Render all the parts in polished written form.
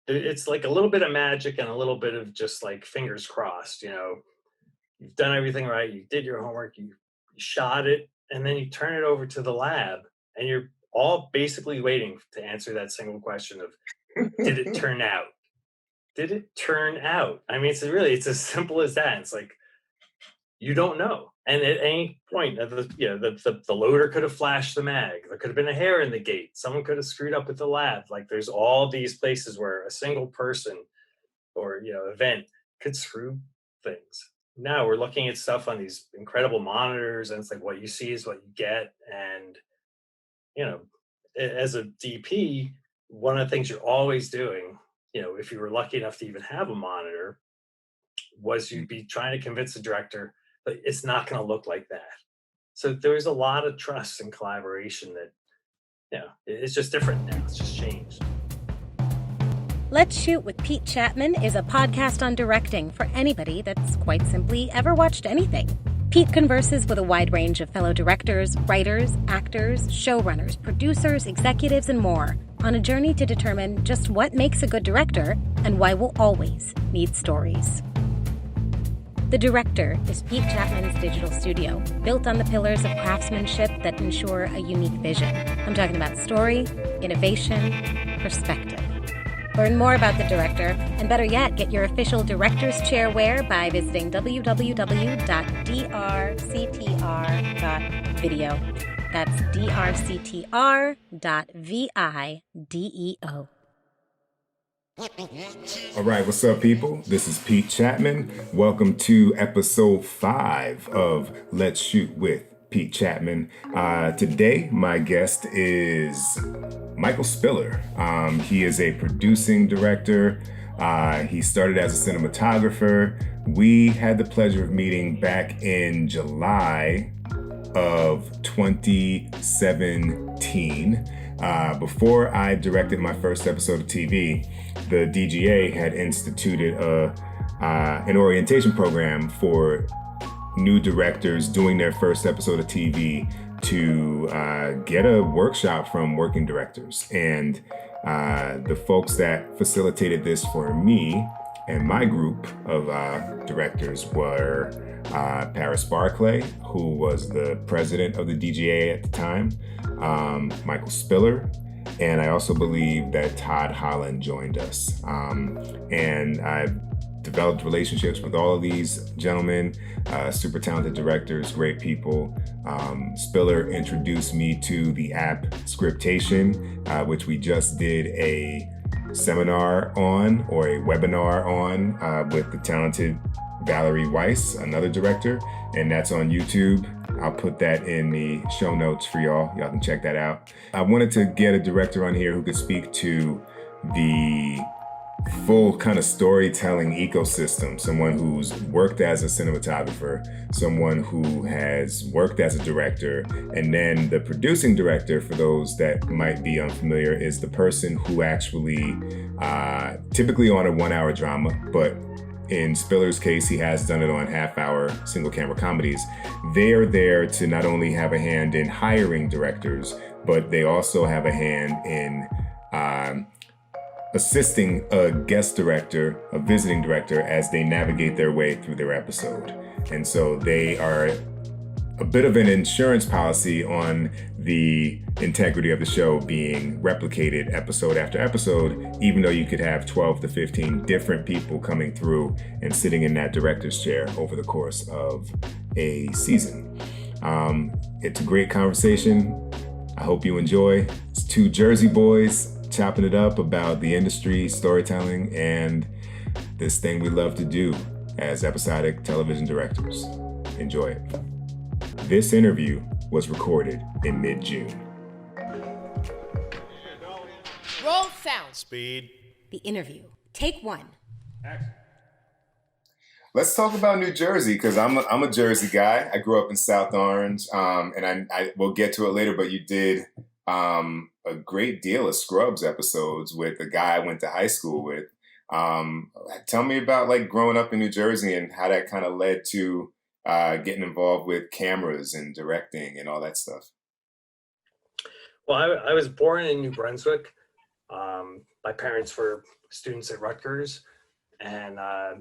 it's like a little bit of magic and a little bit of just like fingers crossed. You've done everything right, you did your homework, you shot it, and then you turn it over to the lab, and you're all basically waiting to answer that single question of, did it turn out? Did it turn out? I mean, it's as simple as that. It's like you don't know. And at any point, the loader could have flashed the mag. There could have been a hair in the gate. Someone could have screwed up with the lab. Like there's all these places where a single person or event could screw things. Now we're looking at stuff on these incredible monitors, and it's like what you see is what you get. And you know, as a DP, one of the things you're always doing, if you were lucky enough to even have a monitor, was you'd be trying to convince the director that it's not going to look like that. So there's a lot of trust and collaboration that, it's just different now. It's just changed. Let's Shoot with Pete Chatmon is a podcast on directing for anybody that's quite simply ever watched anything. Pete converses with a wide range of fellow directors, writers, actors, showrunners, producers, executives, and more on a journey to determine just what makes a good director and why we'll always need stories. The Director is Pete Chatmon's digital studio, built on the pillars of craftsmanship that ensure a unique vision. I'm talking about story, innovation, perspective. Learn more about The Director, and better yet, get your official Director's Chair wear by visiting www.drctr.video. That's drctr.video. All right, what's up, people? This is Pete Chatmon. Welcome to episode 5 of Let's Shoot with Pete Chatmon. Today, my guest is Michael Spiller. He is a producing director. He started as a cinematographer. We had the pleasure of meeting back in July of 2017. Before I directed my first episode of TV, the DGA had instituted an orientation program for new directors doing their first episode of TV to get a workshop from working directors. And the folks that facilitated this for me and my group of directors were Paris Barclay, who was the president of the DGA at the time, Michael Spiller, and I also believe that Todd Holland joined us. And I've developed relationships with all of these gentlemen, super talented directors, great people. Spiller introduced me to the app SCRIPTATION, which we just did a seminar on, or a webinar on, with the talented Valerie Weiss, another director, and that's on YouTube. I'll put that in the show notes for y'all. Y'all can check that out. I wanted to get a director on here who could speak to the full kind of storytelling ecosystem, someone who's worked as a cinematographer, someone who has worked as a director, and then the producing director, for those that might be unfamiliar, is the person who actually, typically on a 1-hour drama, but in Spiller's case, he has done it on half-hour single-camera comedies. They are there to not only have a hand in hiring directors, but they also have a hand in assisting a guest director, a visiting director, as they navigate their way through their episode. And so they are a bit of an insurance policy on the integrity of the show being replicated episode after episode, even though you could have 12 to 15 different people coming through and sitting in that director's chair over the course of a season. It's a great conversation. I hope you enjoy. It's two Jersey boys chopping it up about the industry, storytelling, and this thing we love to do as episodic television directors. Enjoy it. This interview was recorded in mid-June. Roll sound. Speed. The interview. Take 1. Action. Let's talk about New Jersey, because I'm a Jersey guy. I grew up in South Orange, and I will get to it later, but you did a great deal of Scrubs episodes with a guy I went to high school with. Tell me about like growing up in New Jersey and how that kind of led to getting involved with cameras and directing and all that stuff. Well, I was born in New Brunswick. My parents were students at Rutgers, and I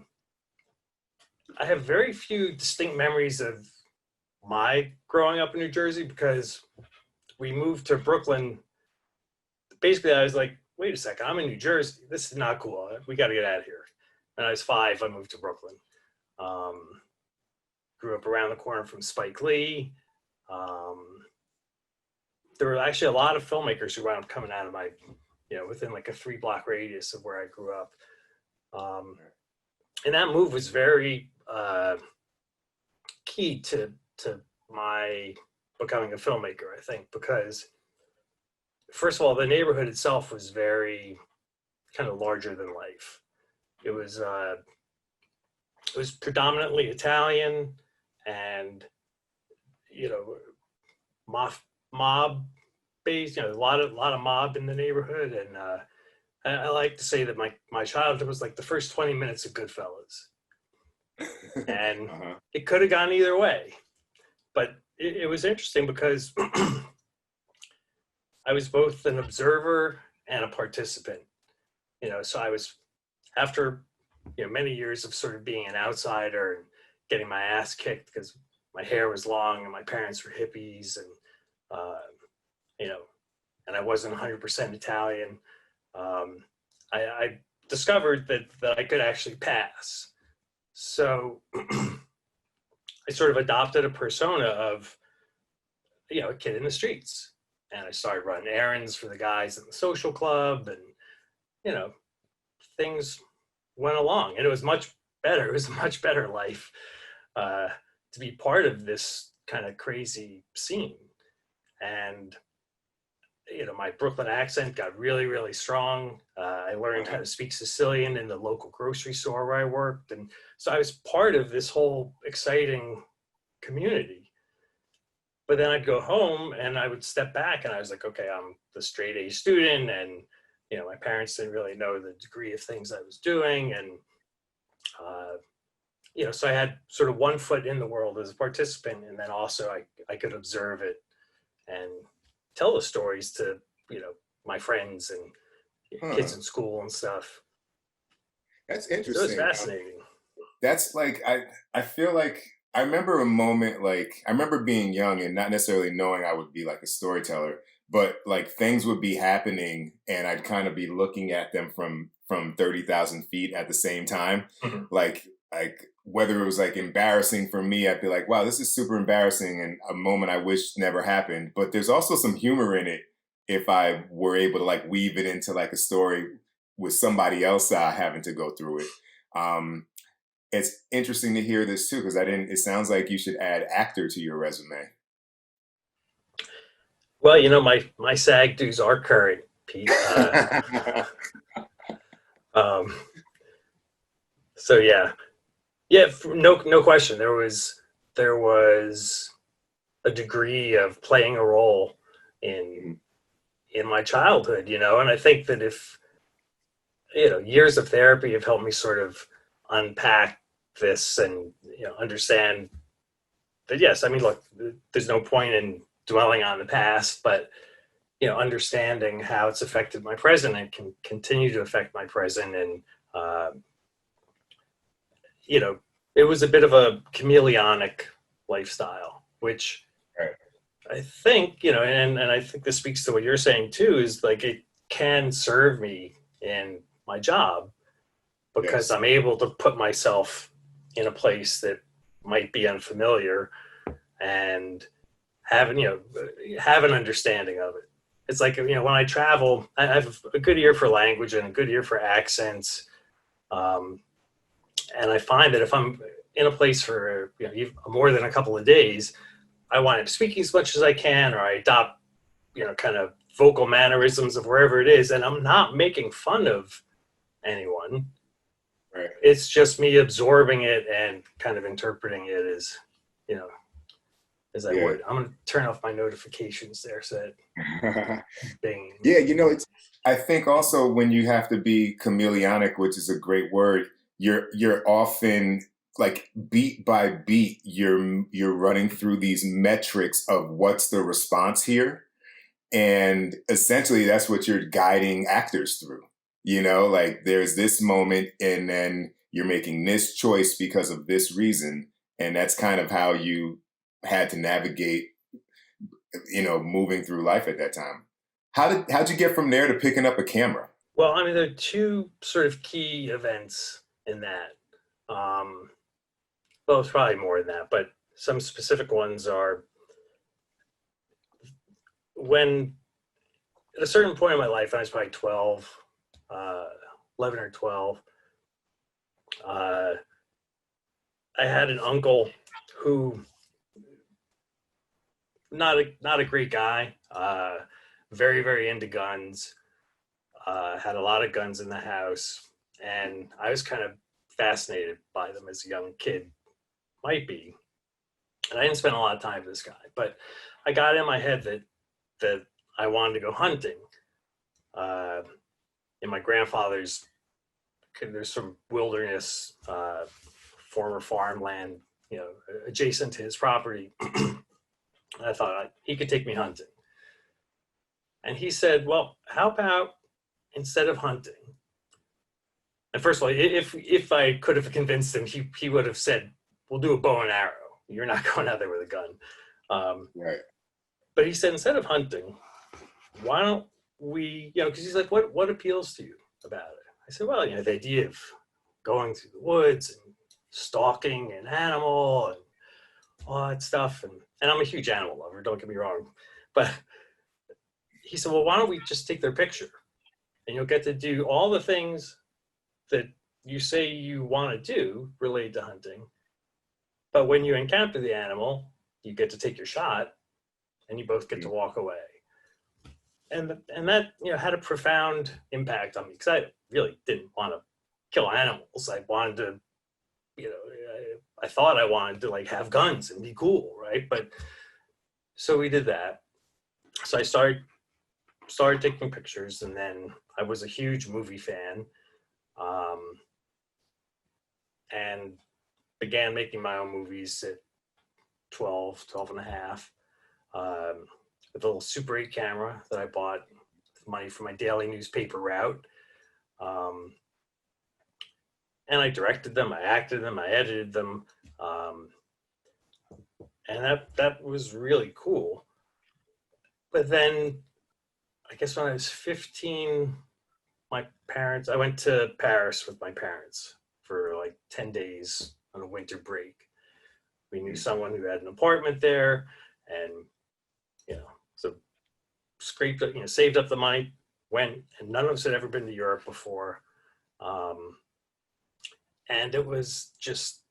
have very few distinct memories of my growing up in New Jersey because we moved to Brooklyn. Basically, I was like, wait a second, I'm in New Jersey. This is not cool. We got to get out of here. And I was 5, I moved to Brooklyn. Grew up around the corner from Spike Lee. There were actually a lot of filmmakers who wound up coming out of my, within like a 3-block radius of where I grew up. And that move was very key to my becoming a filmmaker, I think, because first of all, the neighborhood itself was very kind of larger than life. It was predominantly Italian, and mob based. A lot of mob in the neighborhood, and I like to say that my childhood was like the first 20 minutes of Goodfellas, and it could have gone either way, but it was interesting because I was both an observer and a participant. So I was, after many years of sort of being an outsider and getting my ass kicked because my hair was long and my parents were hippies, and and I wasn't 100% Italian. I discovered that I could actually pass. So I sort of adopted a persona of a kid in the streets. And I started running errands for the guys in the social club, and, things went along, and it was much better. It was a much better life to be part of this kind of crazy scene. And, my Brooklyn accent got really, really strong. I learned how to speak Sicilian in the local grocery store where I worked. And so I was part of this whole exciting community. But then I'd go home and I would step back and I was like, okay, I'm the straight A student, and my parents didn't really know the degree of things I was doing, and so I had sort of one foot in the world as a participant, and then also I could observe it and tell the stories to my friends and kids in school and stuff. That's So interesting. it was fascinating. That's like I feel like I remember a moment, like I remember being young and not necessarily knowing I would be like a storyteller, but like things would be happening and I'd kind of be looking at them from 30,000 feet at the same time. Mhm. Like whether it was like embarrassing for me, I'd be like, wow, this is super embarrassing and a moment I wish never happened. But there's also some humor in it if I were able to like weave it into like a story with somebody else having to go through it. It's interesting to hear this too, because it sounds like you should add actor to your resume. Well, my SAG dues are current, Pete. So yeah, no question. There was a degree of playing a role in my childhood, and I think that if years of therapy have helped me sort of unpack this and understand that, yes, I mean, look, there's no point in dwelling on the past, but understanding how it's affected my present and can continue to affect my present. And it was a bit of a chameleonic lifestyle, which Right. I think, and I think this speaks to what you're saying too, is like it can serve me in my job because Yes. I'm able to put myself in a place that might be unfamiliar and have an understanding of it. It's like, when I travel, I have a good ear for language and a good ear for accents. And I find that if I'm in a place for more than a couple of days, I wind up speaking as much as I can, or I adopt kind of vocal mannerisms of wherever it is, and I'm not making fun of anyone. Right. It's just me absorbing it and kind of interpreting it as as I would. I'm gonna turn off my notifications there so that bing. Yeah, it's. I think also when you have to be chameleonic, which is a great word, you're often like beat by beat, you're running through these metrics of what's the response here, and essentially that's what you're guiding actors through. Like there's this moment and then you're making this choice because of this reason. And that's kind of how you had to navigate, moving through life at that time. How'd you get from there to picking up a camera? Well, I mean, there are two sort of key events in that. Well, it's probably more than that, but some specific ones are when at a certain point in my life, I was probably 12, 11 or 12, uh, I had an uncle who, not a great guy, very, very into guns, had a lot of guns in the house, and I was kind of fascinated by them as a young kid might be. And I didn't spend a lot of time with this guy, but I got in my head that I wanted to go hunting. In my grandfather's, there's some wilderness, former farmland, adjacent to his property. And I thought he could take me hunting. And he said, well, how about instead of hunting? And first of all, if I could have convinced him, he would have said, we'll do a bow and arrow. You're not going out there with a gun. Right. But he said, instead of hunting, why don't we, because he's like, what appeals to you about it? I said, well, the idea of going through the woods and stalking an animal and all that stuff. And I'm a huge animal lover, don't get me wrong. But he said, well, why don't we just take their picture? And you'll get to do all the things that you say you want to do related to hunting. But when you encounter the animal, you get to take your shot and you both get to walk away. And that, had a profound impact on me because I really didn't want to kill animals. I wanted to, I thought I wanted to like have guns and be cool, right? But so we did that. So I started taking pictures, and then I was a huge movie fan, and began making my own movies at 12 and a half, with a little Super 8 camera that I bought with money from my daily newspaper route. And I directed them, I acted them, I edited them. And that was really cool. But then I guess when I was 15, I went to Paris with my parents for like 10 days on a winter break. We knew someone who had an apartment there, and, so scraped up, saved up the money, went, and none of us had ever been to Europe before. And it was just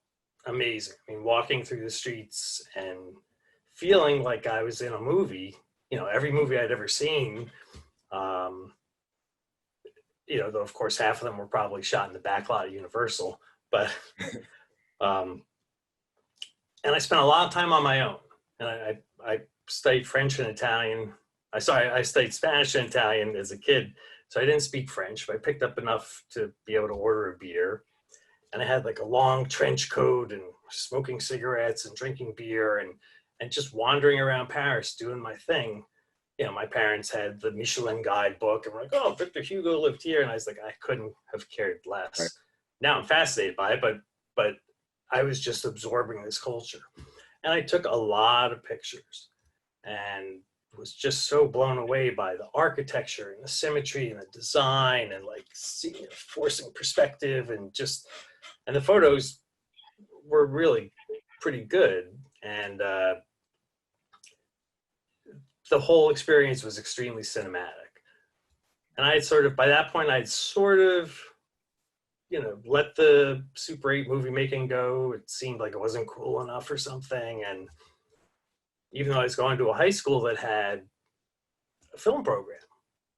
amazing. I mean, walking through the streets and feeling like I was in a movie, every movie I'd ever seen, though of course half of them were probably shot in the back lot of Universal, but, and I spent a lot of time on my own, and I studied French and Italian. I studied Spanish and Italian as a kid, so I didn't speak French, but I picked up enough to be able to order a beer. And I had like a long trench coat and smoking cigarettes and drinking beer and just wandering around Paris doing my thing. My parents had the Michelin guide book and were like, oh, Victor Hugo lived here. And I was like, I couldn't have cared less. Right. Now I'm fascinated by it, but I was just absorbing this culture. And I took a lot of pictures and was just so blown away by the architecture and the symmetry and the design and like forcing perspective and the photos were really pretty good. And the whole experience was extremely cinematic. And by that point, I'd sort of, let the Super 8 movie making go. It seemed like it wasn't cool enough or something. And even though I was going to a high school that had a film program,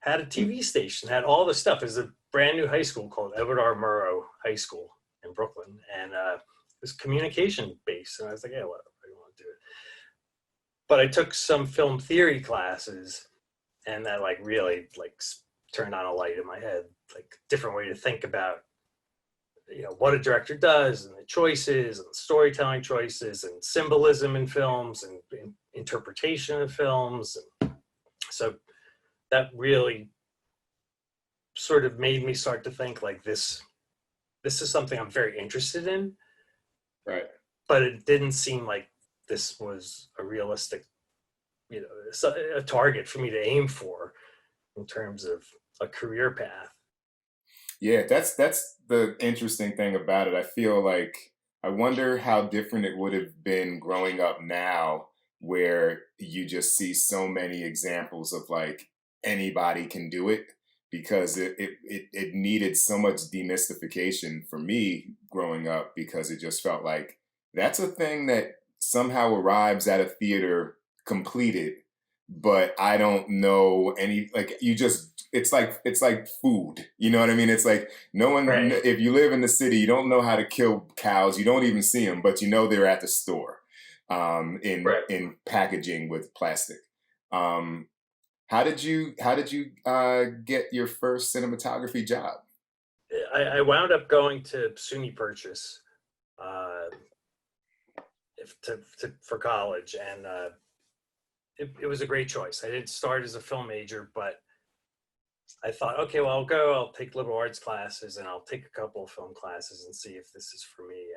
had a TV station, had all the stuff. It was a brand new high school called Edward R. Murrow High School in Brooklyn. And it was communication based. And I was like, yeah, whatever, I want to do it. But I took some film theory classes, and that like really like turned on a light in my head, like different way to think about, what a director does and the choices and the storytelling choices and symbolism in films and interpretation of films. And so that really sort of made me start to think like this is something I'm very interested in, Right. but it didn't seem like this was a realistic, a target for me to aim for in terms of a career path. Yeah, that's the interesting thing about it. I feel like I wonder how different it would have been growing up now, where you just see so many examples of like anybody can do it, because it needed so much demystification for me growing up, because it just felt like that's a thing that somehow arrives at a theater completed, but I don't know any, like, you just, it's like food. You know what I mean? It's like no one, Right. if you live in the city, you don't know how to kill cows. You don't even see them, but you know they're at the store, Right. in packaging with plastic. Um, how did you get your first cinematography job? I wound up going to SUNY Purchase uh, for college, and it was a great choice. I didn't start as a film major, but I thought, okay, well, I'll take liberal arts classes, and I'll take a couple of film classes and see if this is for me.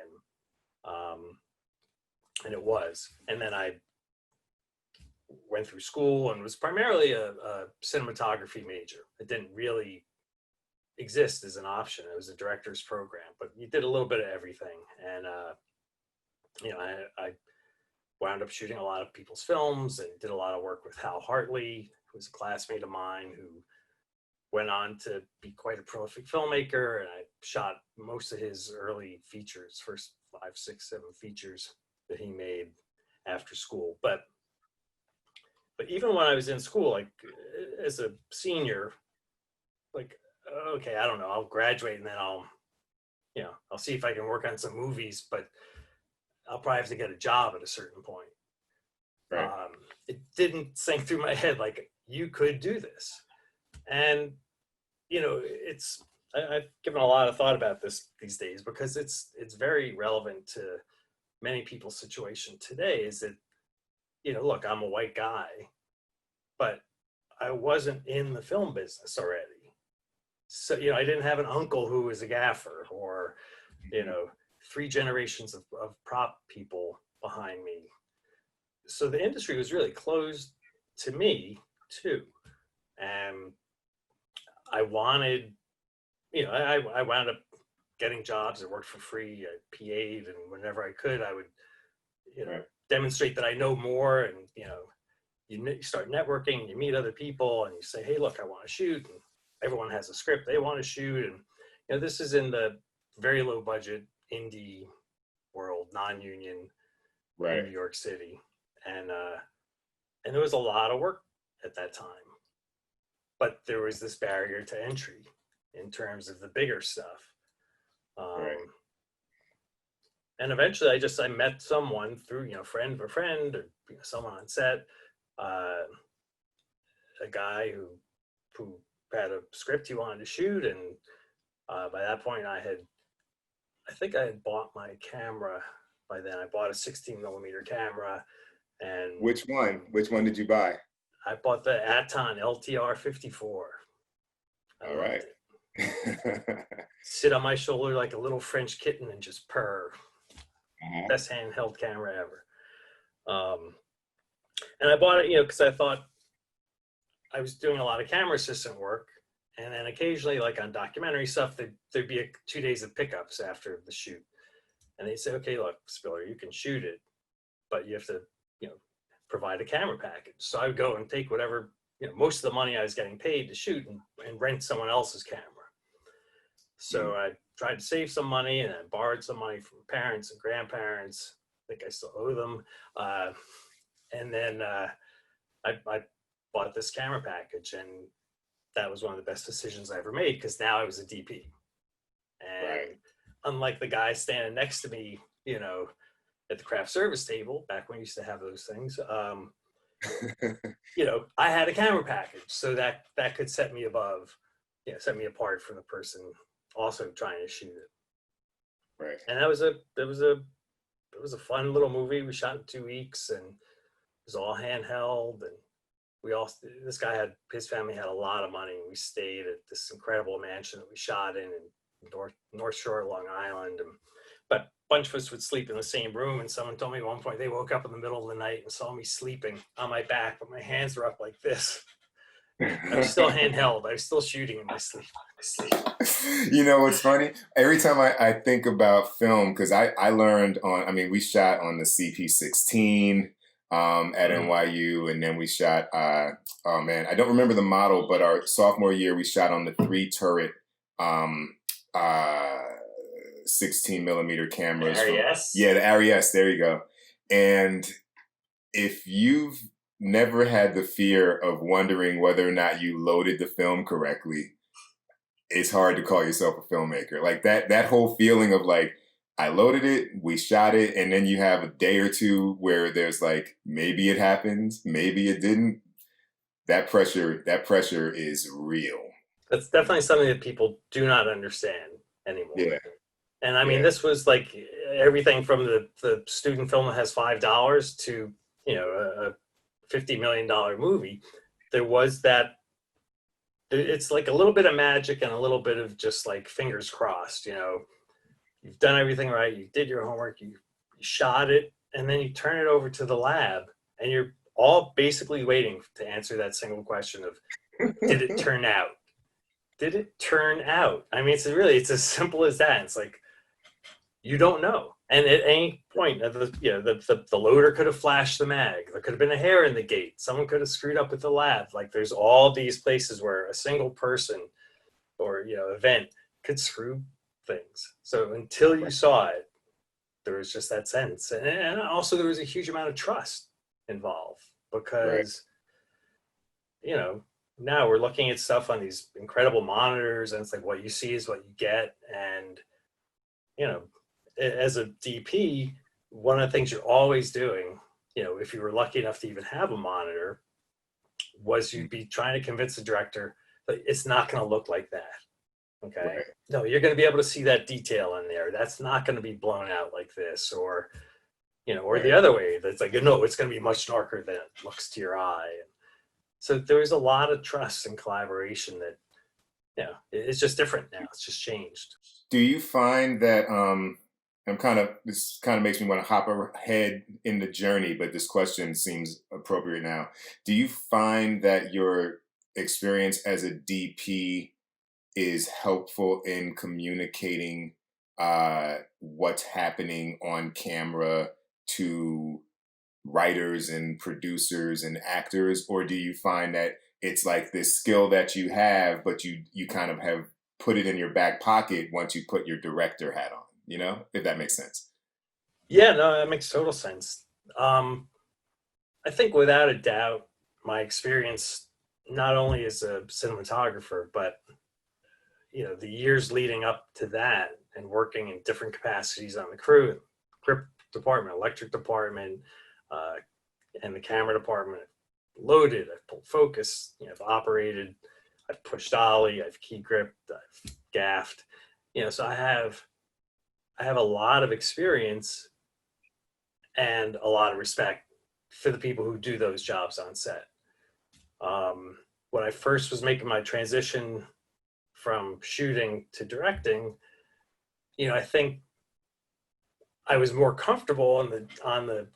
And it was. And then I went through school and was primarily a cinematography major. It didn't really exist as an option. It was a director's program, but you did a little bit of everything. And I wound up shooting a lot of people's films and did a lot of work with Hal Hartley, who was a classmate of mine who went on to be quite a prolific filmmaker. And I shot most of his early features, first 5, 6, 7 features that he made after school. But even when I was in school, like as a senior, like, okay, I don't know, I'll graduate and then I'll see if I can work on some movies, but I'll probably have to get a job at a certain point. Right. It didn't sink through my head like you could do this. And I've given a lot of thought about this these days, because it's very relevant to many people's situation today. Is that, look, I'm a white guy, but I wasn't in the film business already. So, I didn't have an uncle who was a gaffer, or, you know, 3 generations of prop people behind me. So the industry was really closed to me too. And I wanted, I wound up getting jobs. I worked for free. I PA'd, and whenever I could, I would, Right. demonstrate that I know more. And, you start networking, you meet other people, and you say, hey, look, I want to shoot. And everyone has a script they want to shoot. And, this is in the very low budget indie world, non-union in Right. New York City. And there was a lot of work at that time. But there was this barrier to entry in terms of the bigger stuff. Right. And eventually I met someone through, friend of a friend, or someone on set, uh, a guy who had a script he wanted to shoot. And by that point I think I had bought my camera by then. I bought a 16 millimeter camera, and Which one? Which one did you buy? I bought the Aton LTR 54. I All loved right. it. Sit on my shoulder like a little French kitten and just purr. Uh-huh. Best handheld camera ever. And I bought it, because I thought I was doing a lot of camera assistant work. And then occasionally, like on documentary stuff, there'd be 2 days of pickups after the shoot. And they'd say, okay, look, Spiller, you can shoot it, but you have to, provide a camera package. So I would go and take whatever, most of the money I was getting paid to shoot, and rent someone else's camera. So I tried to save some money, and I borrowed some money from parents and grandparents. I think I still owe them. And then I bought this camera package, and that was one of the best decisions I ever made, because now I was a DP. And Right. unlike the guy standing next to me, at the craft service table, back when we used to have those things, I had a camera package, so that could set me above, set me apart from the person also trying to shoot it. Right. And it was a fun little movie. We shot in 2 weeks, and it was all handheld, and we all, this guy had, his family had a lot of money. We stayed at this incredible mansion that we shot in North Shore, Long Island. But a bunch of us would sleep in the same room. And someone told me at one point they woke up in the middle of the night and saw me sleeping on my back, but my hands were up like this. I was still handheld. I was still shooting in my sleep. You know what's funny? Every time I think about film, because I learned on, I mean, we shot on the CP16 at NYU, and then we shot, oh man, I don't remember the model, but our sophomore year we shot on the 3-turret 16 millimeter cameras. Yeah, the Arias, there you go. And if you've never had the fear of wondering whether or not you loaded the film correctly, it's hard to call yourself a filmmaker. Like that whole feeling of like, I loaded it, we shot it, and then you have a day or two where there's like, maybe it happened, maybe it didn't. That pressure is real. That's definitely something that people do not understand anymore. Yeah. And I mean, this was like everything from the student film that has $5 to, you know, a $50 million movie. There was that, it's like a little bit of magic and a little bit of just like fingers crossed, you know, you've done everything right. You did your homework, you shot it, and then you turn it over to the lab and you're all basically waiting to answer that single question of, did it turn out? Did it turn out? I mean, it's as simple as that. It's like, you don't know. And at any point, the loader could have flashed the mag. There could have been a hair in the gate. Someone could have screwed up with the lab. Like there's all these places where a single person or, you know, event could screw things. So until you saw it, there was just that sense. And also there was a huge amount of trust involved because, you know, now we're looking at stuff on these incredible monitors and it's like what you see is what you get. And, you know, as a DP, one of the things you're always doing, you know, if you were lucky enough to even have a monitor, was you'd be trying to convince the director that it's not going to look like that. Okay. Right. No, you're going to be able to see that detail in there. That's not going to be blown out like this, or, you know, or the other way. That's like, no, it's going to be much darker than it looks to your eye. And so there was a lot of trust and collaboration that, you know, it's just different now. It's just changed. Do you find that, this kind of makes me want to hop ahead in the journey, but this question seems appropriate now. Do you find that your experience as a DP is helpful in communicating what's happening on camera to writers and producers and actors? Or do you find that it's like this skill that you have, but you kind of have put it in your back pocket once you put your director hat on? You know, if that makes sense. Yeah, no, that makes total sense. I think without a doubt, my experience, not only as a cinematographer, but, you know, the years leading up to that and working in different capacities on the crew, grip department, electric department, and the camera department, I've loaded, I've pulled focus, you know, I've operated, I've pushed ollie, I've key gripped, I've gaffed, you know, so I have a lot of experience and a lot of respect for the people who do those jobs on set. When I first was making my transition from shooting to directing, you know, I think I was more comfortable on the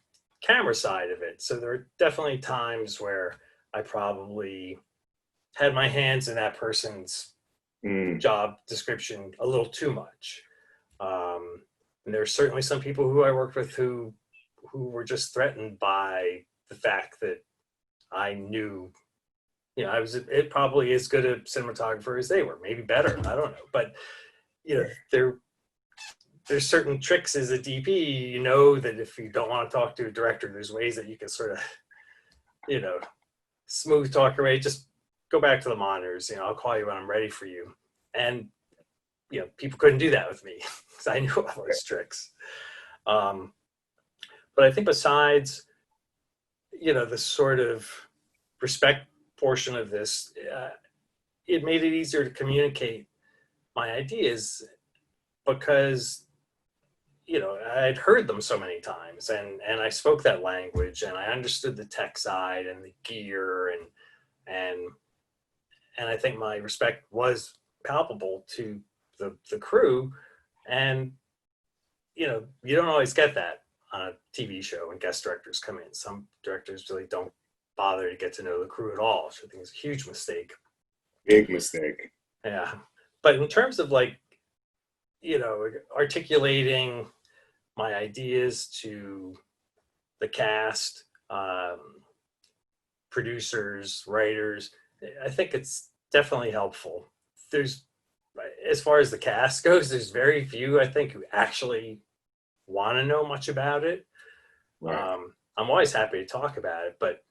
camera side of it. So there are definitely times where I probably had my hands in that person's job description a little too much. And there are certainly some people who I worked with who were just threatened by the fact that I knew, you know, I was probably as good a cinematographer as they were, maybe better. I don't know, but you know, there's certain tricks as a DP. You know that if you don't want to talk to a director, there's ways that you can sort of, you know, smooth talk your way. Just go back to the monitors. You know, I'll call you when I'm ready for you. And you know, people couldn't do that with me because I knew all those tricks. But I think besides, you know, the sort of respect portion of this, it made it easier to communicate my ideas because, I'd heard them so many times, and I spoke that language, and I understood the tech side and the gear, and and I think my respect was palpable to the crew. And you don't always get that on a TV show when guest directors come in. Some directors really don't bother to get to know the crew at all, which I think is a huge mistake. Big mistake. Yeah. But in terms of like, articulating my ideas to the cast, producers, writers, I think it's definitely helpful. There's, as far as the cast goes, there's very few, I think, who actually want to know much about it. Right. I'm always happy to talk about it, but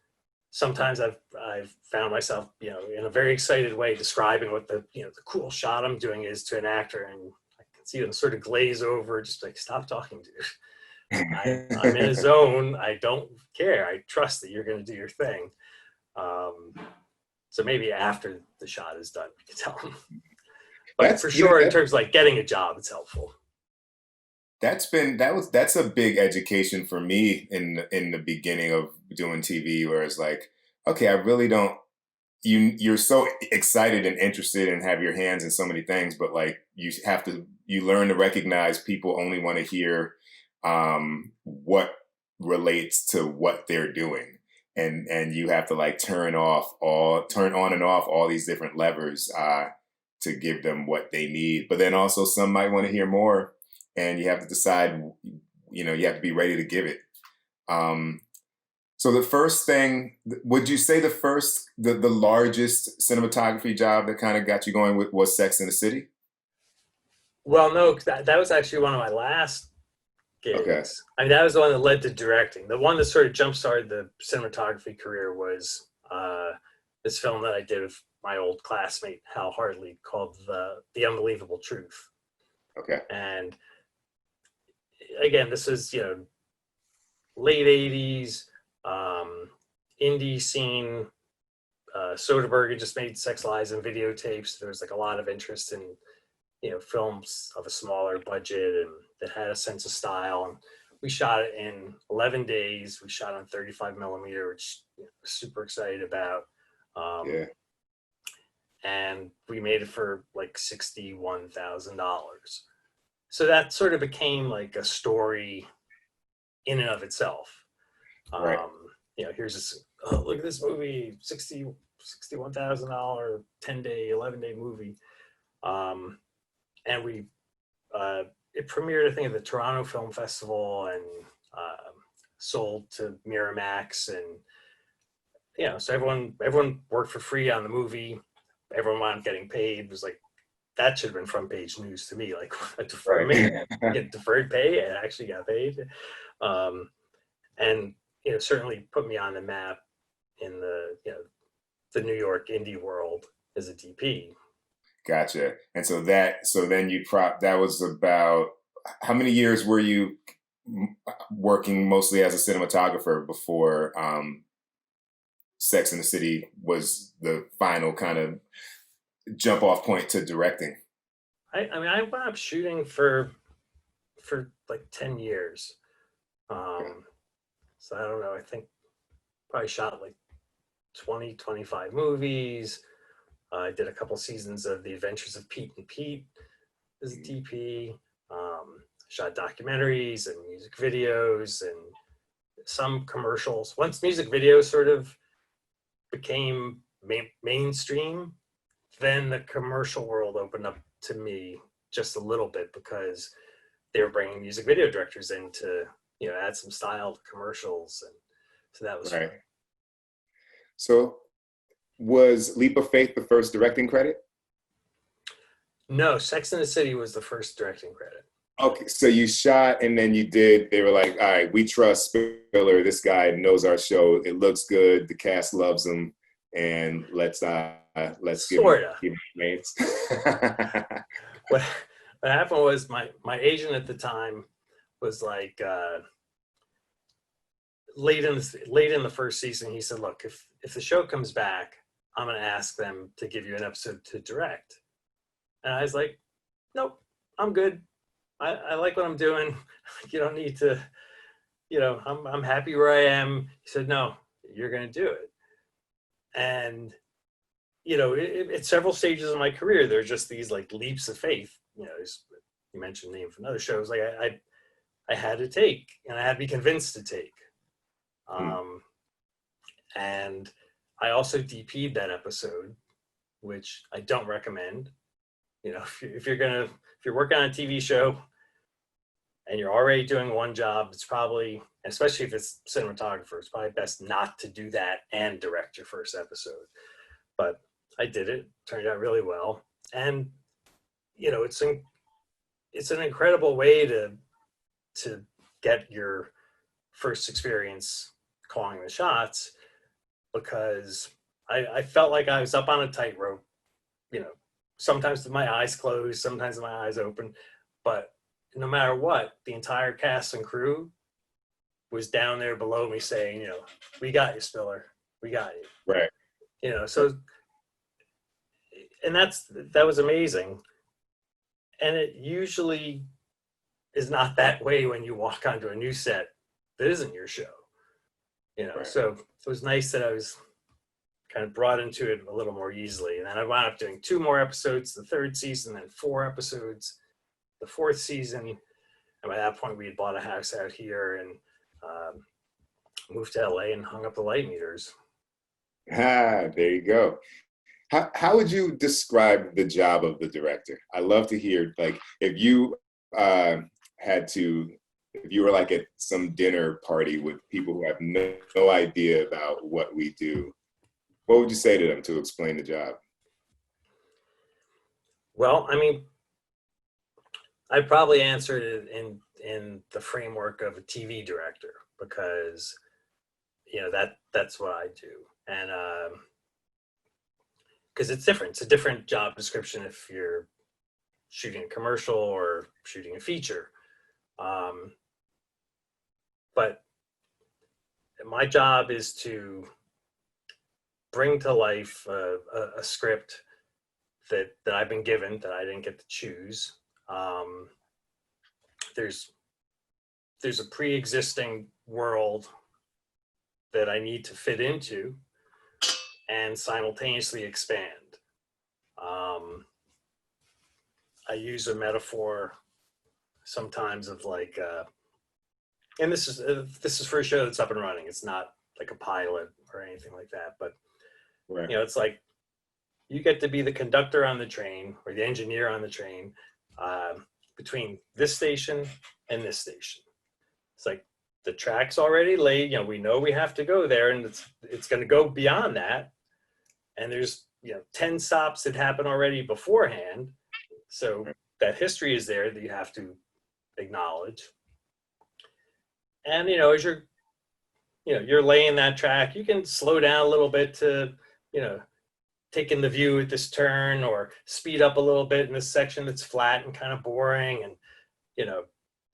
sometimes I've found myself, in a very excited way describing what the cool shot I'm doing is to an actor, and I can see them sort of glaze over, just like, stop talking, dude. I'm in a zone. I don't care. I trust that you're going to do your thing. So maybe after the shot is done, we can tell them. But for sure, in terms of like getting a job, it's helpful. That's a big education for me in the beginning of doing TV, where it's like, okay, I really don't. You're so excited and interested and have your hands in so many things, but like you learn to recognize people only want to hear what relates to what they're doing, and you have to like turn on and off all these different levers to give them what they need. But then also some might want to hear more, and you have to decide, you have to be ready to give it. So the first thing, would you say the largest cinematography job that kind of got you going was Sex and the City? Well, no, that was actually one of my last gigs. Okay. I mean, that was the one that led to directing. The one that sort of jump-started the cinematography career was this film that I did with my old classmate, Hal Hartley, called The Unbelievable Truth. Okay. And again, this is, late 80s, indie scene. Soderbergh had just made Sex, Lies, and Videotapes. There was like a lot of interest in, films of a smaller budget and that had a sense of style. And we shot it in 11 days. We shot on 35 millimeter, which we're super excited about. Yeah. And we made it for like $61,000. So that sort of became like a story in and of itself. Right. Here's this, look at this movie, $61,000, 10-day, 11-day movie. And we, it premiered, I think, at the Toronto Film Festival, and sold to Miramax. And, so everyone worked for free on the movie. Everyone wound up getting paid. It was like, that should have been front page news to me. Like, a deferment, get deferred pay, and actually got paid. And certainly put me on the map in the New York indie world as a DP. Gotcha. And so then that was about, how many years were you working mostly as a cinematographer before Sex and the City was the final kind of jump off point to directing? I mean, I wound up shooting for like 10 years. So I don't know, I think probably shot like 20, 25 movies. I did a couple seasons of The Adventures of Pete and Pete as a DP. Shot documentaries and music videos and some commercials. Once music videos sort of became mainstream, then the commercial world opened up to me just a little bit, because they were bringing music video directors in to, add some style to commercials. And so that was right. Fun. So was Leap of Faith the first directing credit? No, Sex and the City was the first directing credit. Okay, so you shot and then they were like, all right, we trust Spiller. This guy knows our show. It looks good. The cast loves him. And let's give him names. What happened was my agent at the time was like, late in the first season, he said, look, if the show comes back, I'm going to ask them to give you an episode to direct. And I was like, nope, I'm good. I like what I'm doing. You don't need to, I'm happy where I am. He said, no, you're going to do it. And, at several stages of my career, there are just these like leaps of faith. You mentioned name from other shows. Like I had to take, and I had to be convinced to take. Mm. And I also DP'd that episode, which I don't recommend. If you're working on a TV show and you're already doing one job, it's probably, especially if it's cinematographer, it's probably best not to do that and direct your first episode. But I did it, turned out really well. And, it's an incredible way to get your first experience calling the shots, because I felt like I was up on a tightrope, sometimes with my eyes closed, sometimes with my eyes open, but no matter what, the entire cast and crew was down there below me saying, we got you, Spiller, we got you. Right. So, and that was amazing. And it usually is not that way when you walk onto a new set that isn't your show, Right. So it was nice that I was kind of brought into it a little more easily. And then I wound up doing 2 more episodes the third season, then 4 episodes the fourth season. And by that point, we had bought a house out here and moved to LA and hung up the light meters. There you go. How would you describe the job of the director? I love to hear, like, if you if you were like at some dinner party with people who have no idea about what we do, what would you say to them to explain the job? Well, I mean, I probably answered it in the framework of a TV director, because that's what I do. And because it's different. It's a different job description if you're shooting a commercial or shooting a feature. But my job is to bring to life a script that I've been given, that I didn't get to choose. There's a pre-existing world that I need to fit into and simultaneously expand. I use a metaphor sometimes of like, and this is for a show that's up and running. It's not like a pilot or anything like that, but Right. it's like you get to be the conductor on the train or the engineer on the train between this station and this station. It's like the track's already laid. We know we have to go there, and it's going to go beyond that. And there's 10 stops that happen already beforehand. So that history is there that you have to acknowledge. And as you're laying that track, you can slow down a little bit to take in the view at this turn, or speed up a little bit in this section that's flat and kind of boring, and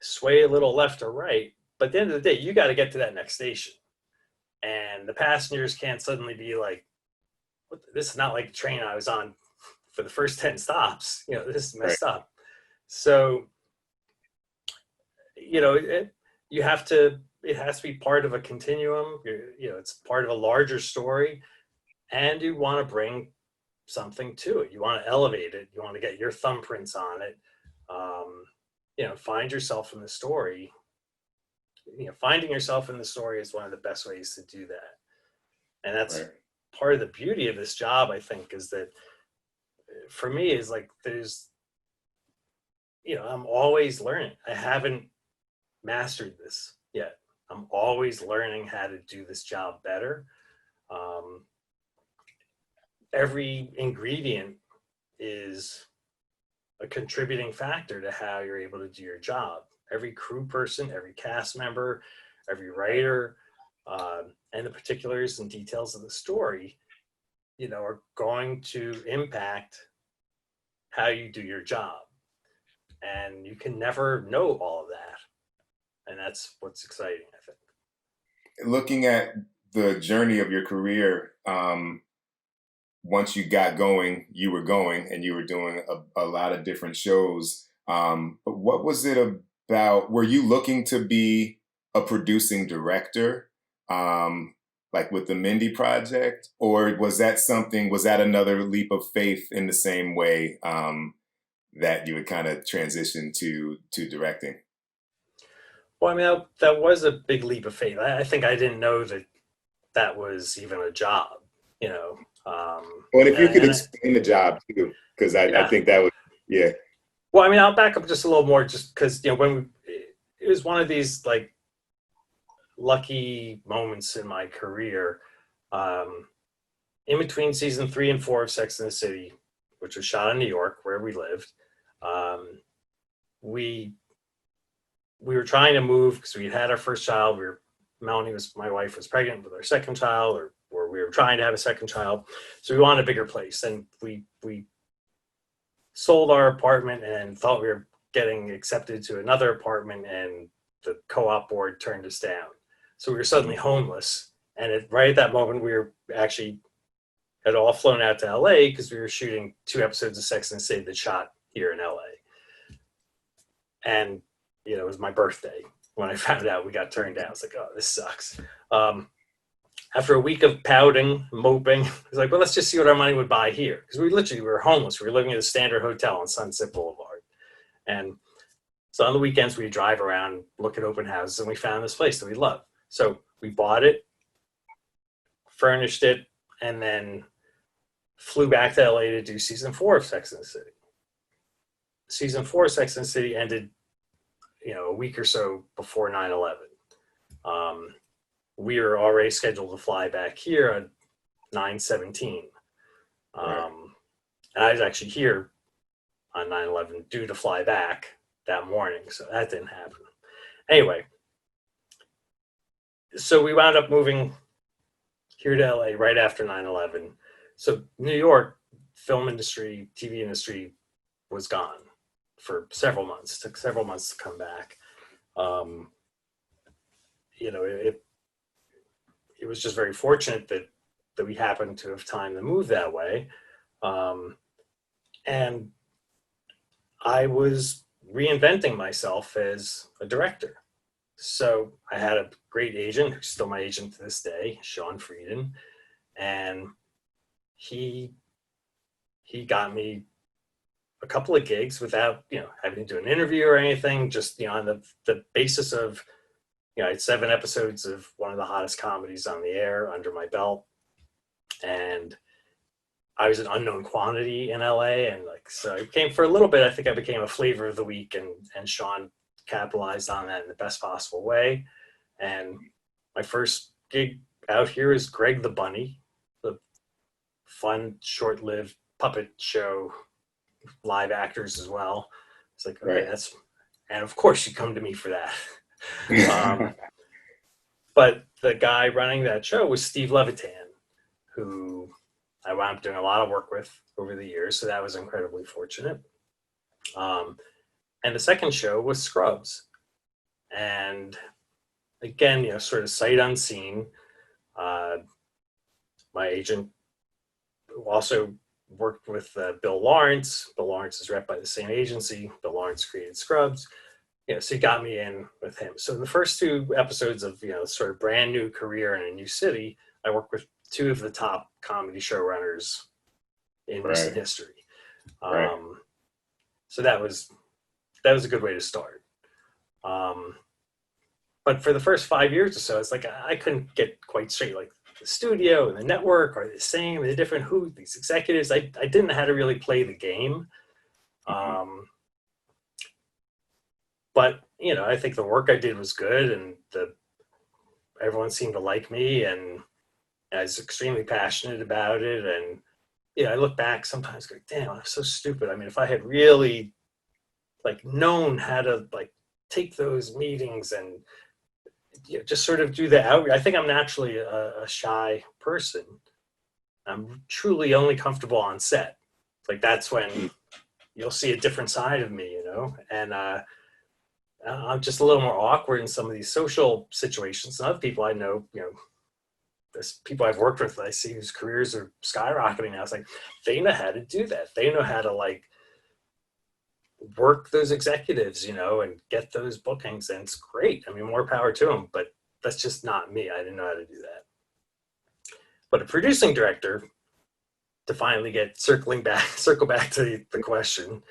sway a little left or right. But at the end of the day, you got to get to that next station, and the passengers can't suddenly be like, this is not like the train I was on for the first 10 stops. This is messed up. So it has to be part of a continuum. It's part of a larger story, and you want to bring something to it. You want to elevate it. You want to get your thumbprints on it. Find yourself in the story. Finding yourself in the story is one of the best ways to do that. And that's part of the beauty of this job, I think, is that for me is like, I'm always learning. I haven't mastered this yet. I'm always learning how to do this job better. Every ingredient is a contributing factor to how you're able to do your job. Every crew person, every cast member, every writer, and the particulars and details of the story, are going to impact how you do your job. And you can never know all of that. And that's what's exciting, I think. Looking at the journey of your career, once you got going, you were going, and you were doing a lot of different shows. But what was it about? Were you looking to be a producing director, like with the Mindy Project, or was that something? Was that another leap of faith in the same way that you would kind of transition to directing? Well, I mean, that was a big leap of faith. I think I didn't know that that was even a job, you know. Well, if you could And explain the job too, because I yeah, think that would, yeah, well, I mean, I'll back up just a little more, just because it was one of these like lucky moments in my career. Um, in between season 3 and 4 of Sex and the City, which was shot in New York, where we lived, um, we we were trying to move because we had our first child. Melanie was my wife was pregnant with our second child, or we were trying to have a second child, so we wanted a bigger place, and we sold our apartment and thought we were getting accepted to another apartment, and the co-op board turned us down. So we were suddenly homeless, and right at that moment, we were actually had all flown out to LA because we were shooting 2 episodes of Sex and the City that shot here in LA. And it was my birthday when I found out we got turned down. I was like, oh, this sucks. After a week of pouting, moping, I was like, well, let's just see what our money would buy here. Because we were homeless. We were living at a standard hotel on Sunset Boulevard. And so on the weekends, we drive around, look at open houses, and we found this place that we loved. So we bought it, furnished it, and then flew back to LA to do season 4 of Sex and the City. Season 4 of Sex and the City ended, a week or so before 9/11. We were already scheduled to fly back here on 9/17. right. And I was actually here on 9/11 due to fly back that morning, so that didn't happen. Anyway, so we wound up moving here to LA right after 9/11. So New York film industry, TV industry was gone for several months. It took several months to come back. It was just very fortunate that we happened to have time to move that way. And I was reinventing myself as a director. So I had a great agent who's still my agent to this day, Sean Frieden, and he got me a couple of gigs without having to do an interview or anything, just on the basis of I had 7 episodes of one of the hottest comedies on the air under my belt, and I was an unknown quantity in LA, and so I became, for a little bit, I think I became a flavor of the week, and Sean capitalized on that in the best possible way. And my first gig out here is Greg the Bunny, the fun, short-lived puppet show, live actors as well. It's like, okay, Right. and of course you come to me for that. But the guy running that show was Steve Levitan, who I wound up doing a lot of work with over the years, so that was incredibly fortunate. And the second show was Scrubs, and again, sort of sight unseen. My agent also worked with Bill Lawrence. Bill Lawrence is rep by the same agency. Bill Lawrence created Scrubs. So he got me in with him. So in the first 2 episodes of sort of brand new career in a new city, I worked with 2 of the top comedy showrunners in recent Right. history. Right. So that was a good way to start. But for the first 5 years or so, it's like I couldn't get quite straight. Like the studio and the network are the same. They're different. Who these executives? I didn't know how to really play the game. Mhm. But I think the work I did was good, and everyone seemed to like me, and I was extremely passionate about it. And I look back sometimes, go, damn, I'm so stupid. I mean, if I had really known how to take those meetings and just sort of do the outreach. I think I'm naturally a shy person. I'm truly only comfortable on set. That's when you'll see a different side of me, and I'm just a little more awkward in some of these social situations. And other people I know, there's people I've worked with that I see whose careers are skyrocketing now. It's like they know how to do that. They know how to work those executives, and get those bookings. And it's great. I mean, more power to them, but that's just not me. I didn't know how to do that. But a producing director, to finally circle back to the question.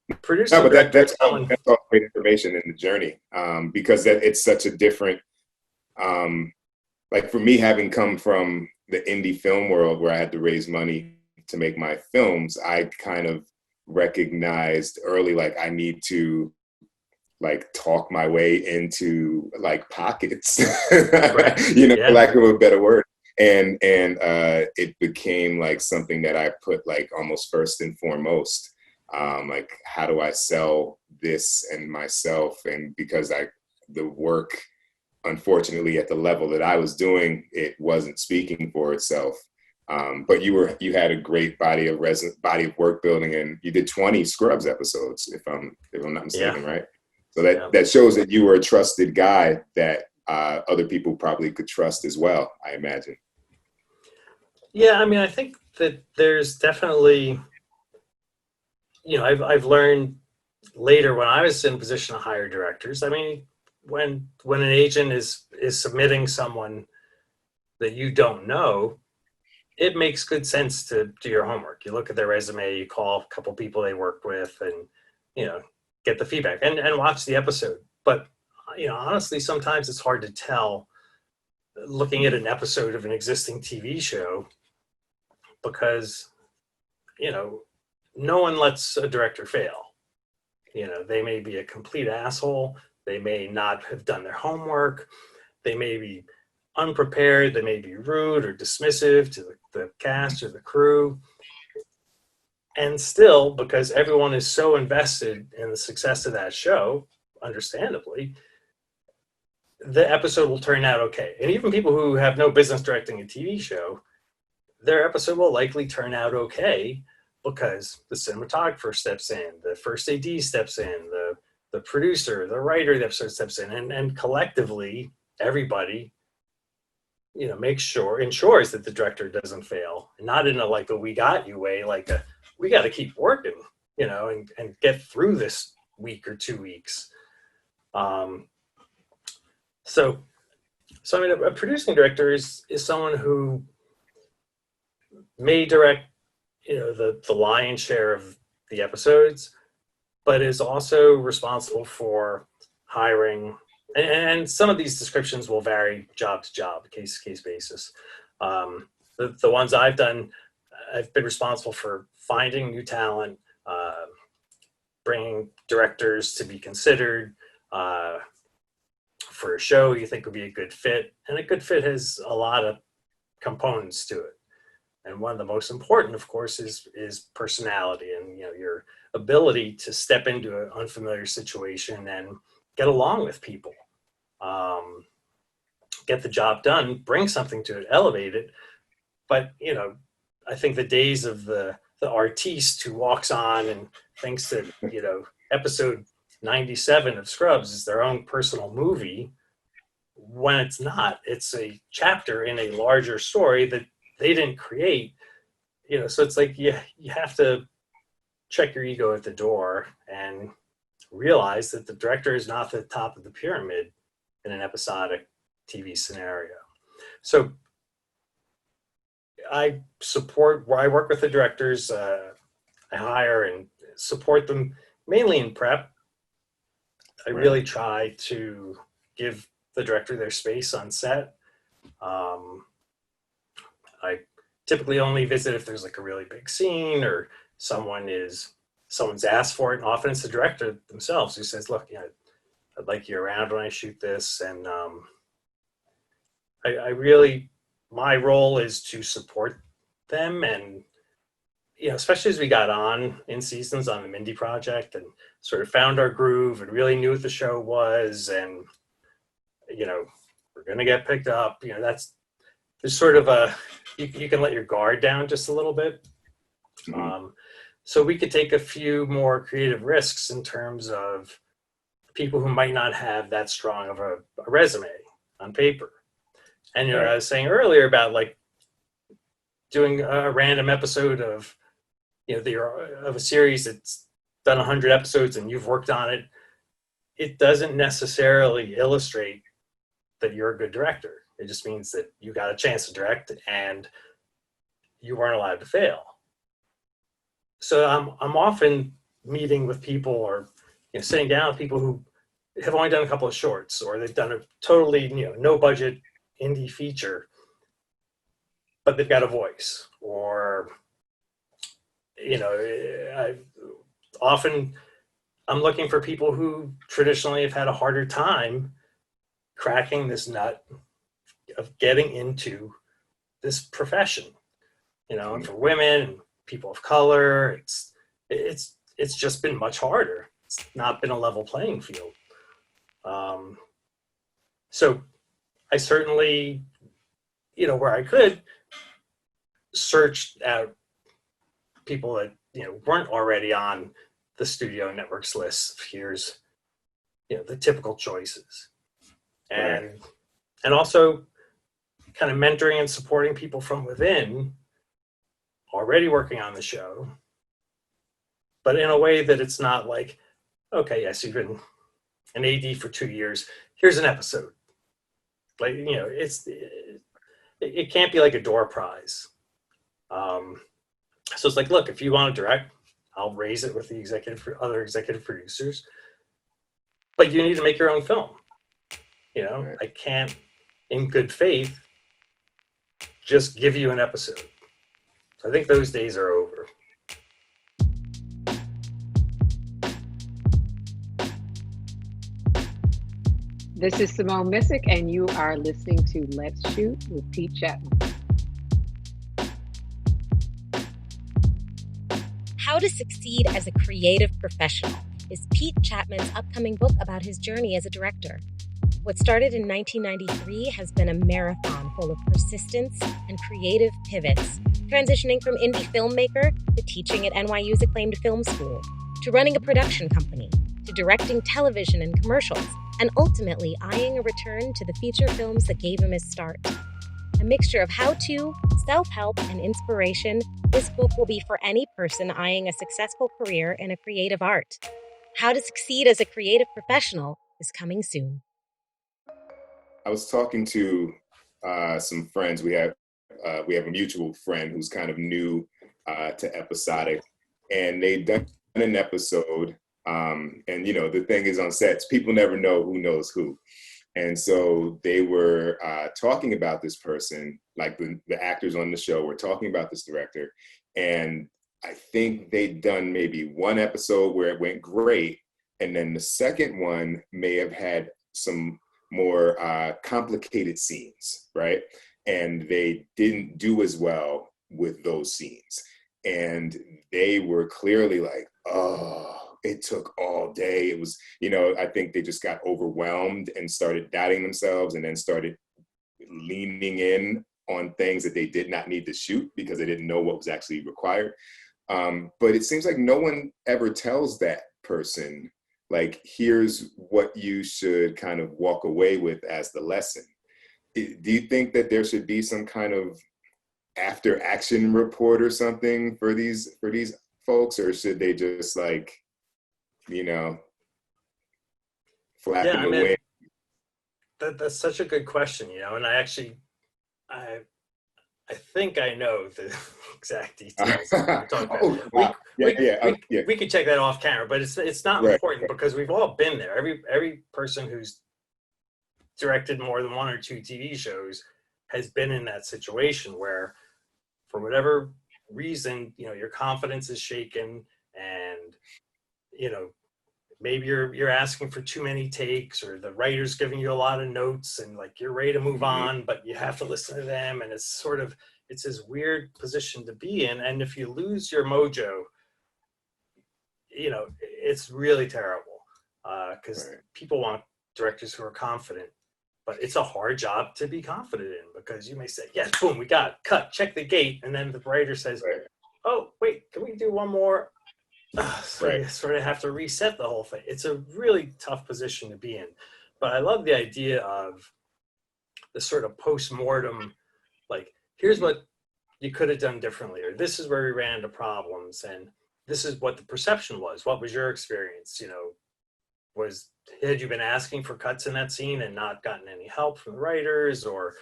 No, Producing but director is that's all great information in the journey, because it's such a different, like for me, having come from the indie film world where I had to raise money to make my films, I kind of recognized early, like I need to like talk my way into like pockets, right. for Yeah. lack of a better word. And it became like something that I put like almost first and foremost. Like, how do I sell this and myself? And because the work, unfortunately, at the level that I was doing, it wasn't speaking for itself. But you had a great body of work building, and you did 20 Scrubs episodes, if I'm not Yeah. mistaken, right? So that shows that you were a trusted guy that other people probably could trust as well, I imagine. Yeah. I mean, I think that there's definitely, I've learned later when I was in a position to hire directors. I mean, when an agent is submitting someone that you don't know, it makes good sense to do your homework. You look at their resume, you call a couple people they worked with, and get the feedback and watch the episode. But honestly, sometimes it's hard to tell looking at an episode of an existing TV show, because no one lets a director fail. They may be a complete asshole. They may not have done their homework. They may be unprepared. They may be rude or dismissive to the cast or the crew. And still, because everyone is so invested in the success of that show, understandably, the episode will turn out okay. And even people who have no business directing a TV show, their episode will likely turn out okay, because the cinematographer steps in, the first AD steps in, the producer, the writer of the episode steps in, and collectively, everybody, ensures that the director doesn't fail. Not in a like a we got you way, like a we got to keep working, and get through this week or 2 weeks. So I mean, a producing director is someone who may direct, the lion's share of the episodes, but is also responsible for hiring. And some of these descriptions will vary job to job, case to case basis. The ones I've done, I've been responsible for finding new talent, bringing directors to be considered for a show you think would be a good fit. And a good fit has a lot of components to it. And one of the most important, of course, is personality, and your ability to step into an unfamiliar situation and get along with people, get the job done, bring something to it, elevate it. But I think the days of the artiste who walks on and thinks that episode 97 of Scrubs is their own personal movie, when it's not. It's a chapter in a larger story that they didn't create. So it's like you have to check your ego at the door and realize that the director is not the top of the pyramid in an episodic TV scenario. So I work with the directors. I hire and support them mainly in prep. I really try to give the director their space on set. I typically only visit if there's like a really big scene or someone's asked for it, and often it's the director themselves who says, look, I'd like you around when I shoot this. And I really, my role is to support them. And especially as we got on in seasons on the Mindy Project and sort of found our groove and really knew what the show was, and we're gonna get picked up, there's sort of you can let your guard down just a little bit. So we could take a few more creative risks in terms of people who might not have that strong of a resume on paper. And I was saying earlier about like doing a random episode of of a series that's done 100 episodes and you've worked on it, it doesn't necessarily illustrate that you're a good director. It just means that you got a chance to direct and you weren't allowed to fail. So I'm often meeting with people, or sitting down with people who have only done a couple of shorts, or they've done a totally no budget indie feature, but they've got a voice. Or I'm looking for people who traditionally have had a harder time cracking this nut of getting into this profession. And for women and people of color, it's just been much harder. It's not been a level playing field. So I certainly, where I could, searched out people that weren't already on the studio networks list. Here's the typical choices, and also kind of mentoring and supporting people from within already working on the show, but in a way that it's not like, okay, yes, you've been an AD for 2 years, here's an episode. Like, it can't be like a door prize. So it's like, look, if you want to direct, I'll raise it with the other executive producers, but you need to make your own film. I can't, in good faith, just give you an episode. So I think those days are over. This is Simone Missick, and you are listening to Let's Shoot with Pete Chatmon. How to Succeed as a Creative Professional is Pete Chatmon's upcoming book about his journey as a director. What started in 1993 has been a marathon full of persistence and creative pivots, transitioning from indie filmmaker to teaching at NYU's acclaimed film school, to running a production company, to directing television and commercials, and ultimately eyeing a return to the feature films that gave him his start. A mixture of how-to, self-help, and inspiration, this book will be for any person eyeing a successful career in a creative art. How to Succeed as a Creative Professional is coming soon. I was talking to some friends. We have a mutual friend who's kind of new to episodic, and they've done an episode. And the thing is, on sets, people never know who knows who. And so they were talking about this person, like the actors on the show were talking about this director. And I think they'd done maybe one episode where it went great. And then the second one may have had some more complicated scenes, right? And they didn't do as well with those scenes. And they were clearly like, oh, it took all day. It was, I think they just got overwhelmed and started doubting themselves, and then started leaning in on things that they did not need to shoot because they didn't know what was actually required. But it seems like no one ever tells that person, like, here's what you should kind of walk away with as the lesson. Do you think that there should be some kind of after action report or something for these folks, or should they just flapping away? That's such a good question, and I think I know the exact details. We could check that off camera, but it's not important because we've all been there. Every person who's directed more than one or two TV shows has been in that situation where, for whatever reason, your confidence is shaken, and maybe you're asking for too many takes, or the writer's giving you a lot of notes, and like you're ready to move on, but you have to listen to them, and it's this weird position to be in. And if you lose your mojo, it's really terrible, because people want directors who are confident, but it's a hard job to be confident in, because you may say, yes, boom, we got it, cut, check the gate, and then the writer says, oh, wait, can we do one more? So you sort of have to reset the whole thing. It's a really tough position to be in. But I love the idea of the sort of post-mortem, like, here's what you could have done differently, or this is where we ran into problems. And this is what the perception was. What was your experience? Had you been asking for cuts in that scene and not gotten any help from the writers, or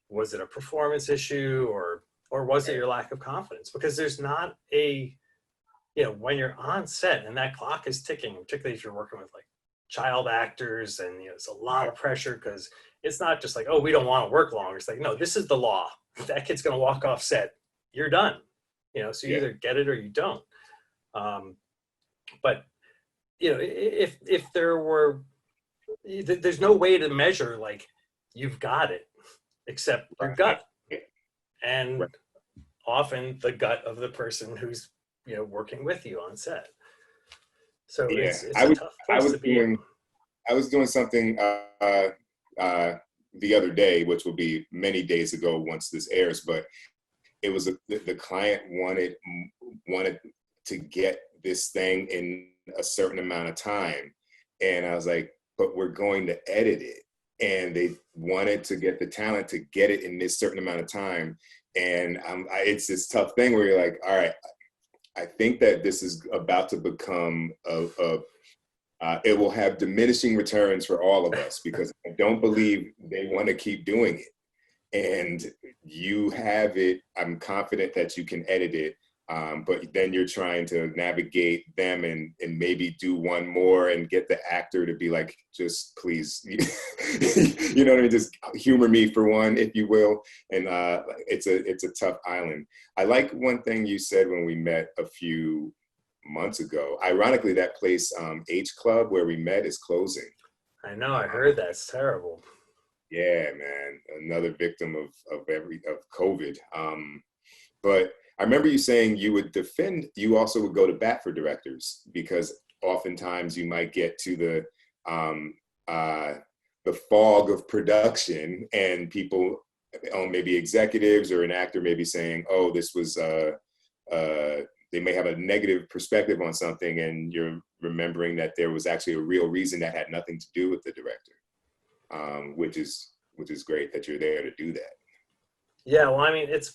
was it a performance issue, or was it your lack of confidence? Because there's not when you're on set and that clock is ticking, particularly if you're working with like child actors, and it's a lot of pressure, because it's not just like, oh, we don't want to work longer. It's like, no, this is the law. That kid's going to walk off set, you're done. So you either get it or you don't. But if there's no way to measure like you've got it except your gut, and often the gut of the person who's working with you on set. So it's a tough place to be in. I was doing something the other day, which will be many days ago once this airs, but it was the client wanted to get this thing in a certain amount of time, and I was like, but we're going to edit it, and they wanted to get the talent to get it in this certain amount of time, and it's this tough thing where you're like, all right, I think that this is about to become it will have diminishing returns for all of us, because I don't believe they want to keep doing it. And you have it, I'm confident that you can edit it, but then you're trying to navigate them and maybe do one more and get the actor to be like, just please, you know what I mean? Just humor me for one, if you will. And it's a tough island. I like one thing you said when we met a few months ago. Ironically, that place, H Club, where we met, is closing. I know, I heard that. It's terrible. Yeah, man, another victim of COVID. But I remember you saying you also would go to bat for directors, because oftentimes you might get to the fog of production, and people, maybe executives or an actor may be saying, oh, this was, they may have a negative perspective on something, and you're remembering that there was actually a real reason that had nothing to do with the director. Which is great that you're there to do that. Yeah, well, I mean, it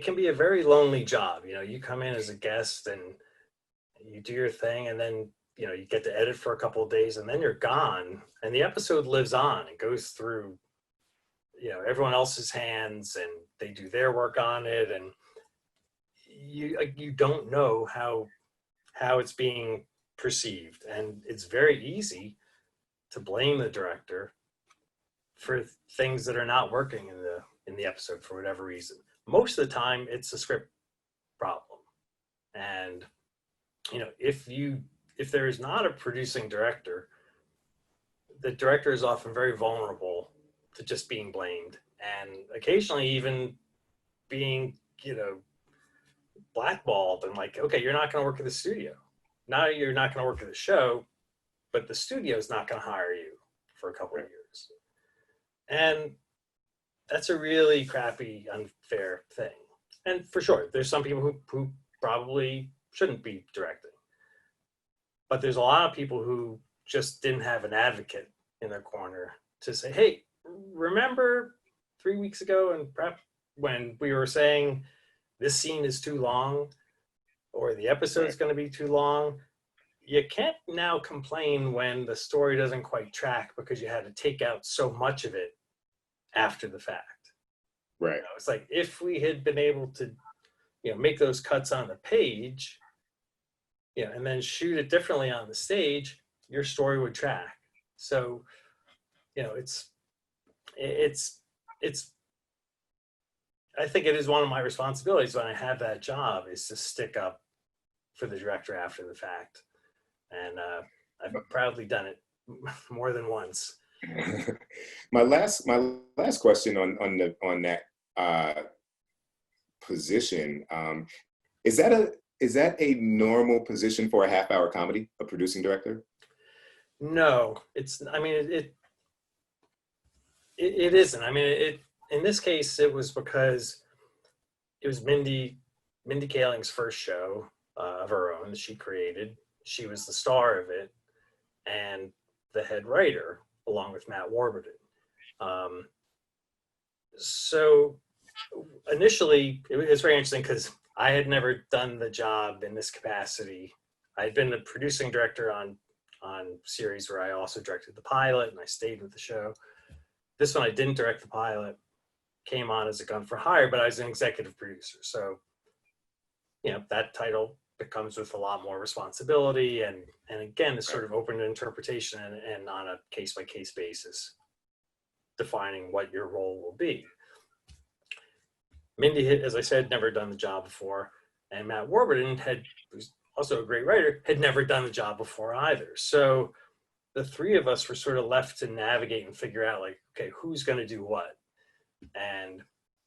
can be a very lonely job. You come in as a guest and you do your thing, and then you get to edit for a couple of days, and then you're gone, and the episode lives on. It goes through everyone else's hands, and they do their work on it, and you don't know how it's being perceived, and it's very easy to blame the director for things that are not working in the episode for whatever reason. Most of the time, it's a script problem, and if there is not a producing director, the director is often very vulnerable to just being blamed, and occasionally even being blackballed, and like, okay, you're not going to work at the studio. Now you're not going to work at the show, but the studio's not going to hire you for a couple of years. And that's a really crappy, unfair thing. And for sure, there's some people who probably shouldn't be directing. But there's a lot of people who just didn't have an advocate in their corner to say, hey, remember 3 weeks ago and prep when we were saying this scene is too long, or the episode's going to be too long? You can't now complain when the story doesn't quite track because you had to take out so much of it after the fact. Right. It's like, if we had been able to, make those cuts on the page, and then shoot it differently on the stage, your story would track. So, it's I think it is one of my responsibilities when I have that job, is to stick up for the director after the fact. And I've proudly done it more than once. my last question on that position, is that a normal position for a half-hour comedy, a producing director? No, it's. I mean, it isn't. I mean, in this case, it was because it was Mindy Kaling's first show of her own that she created. She was the star of it and the head writer, along with Matt Warburton. So initially, it's very interesting because I had never done the job in this capacity. I had been the producing director on series where I also directed the pilot, and I stayed with the show. This one I didn't direct the pilot, came on as a gun for hire, but I was an executive producer. So, that title comes with a lot more responsibility, and again, it's sort of open to interpretation and on a case-by-case basis, defining what your role will be. Mindy, as I said, never done the job before, and Matt Warburton who's also a great writer, had never done the job before either. So the three of us were sort of left to navigate and figure out, like, okay, who's going to do what? And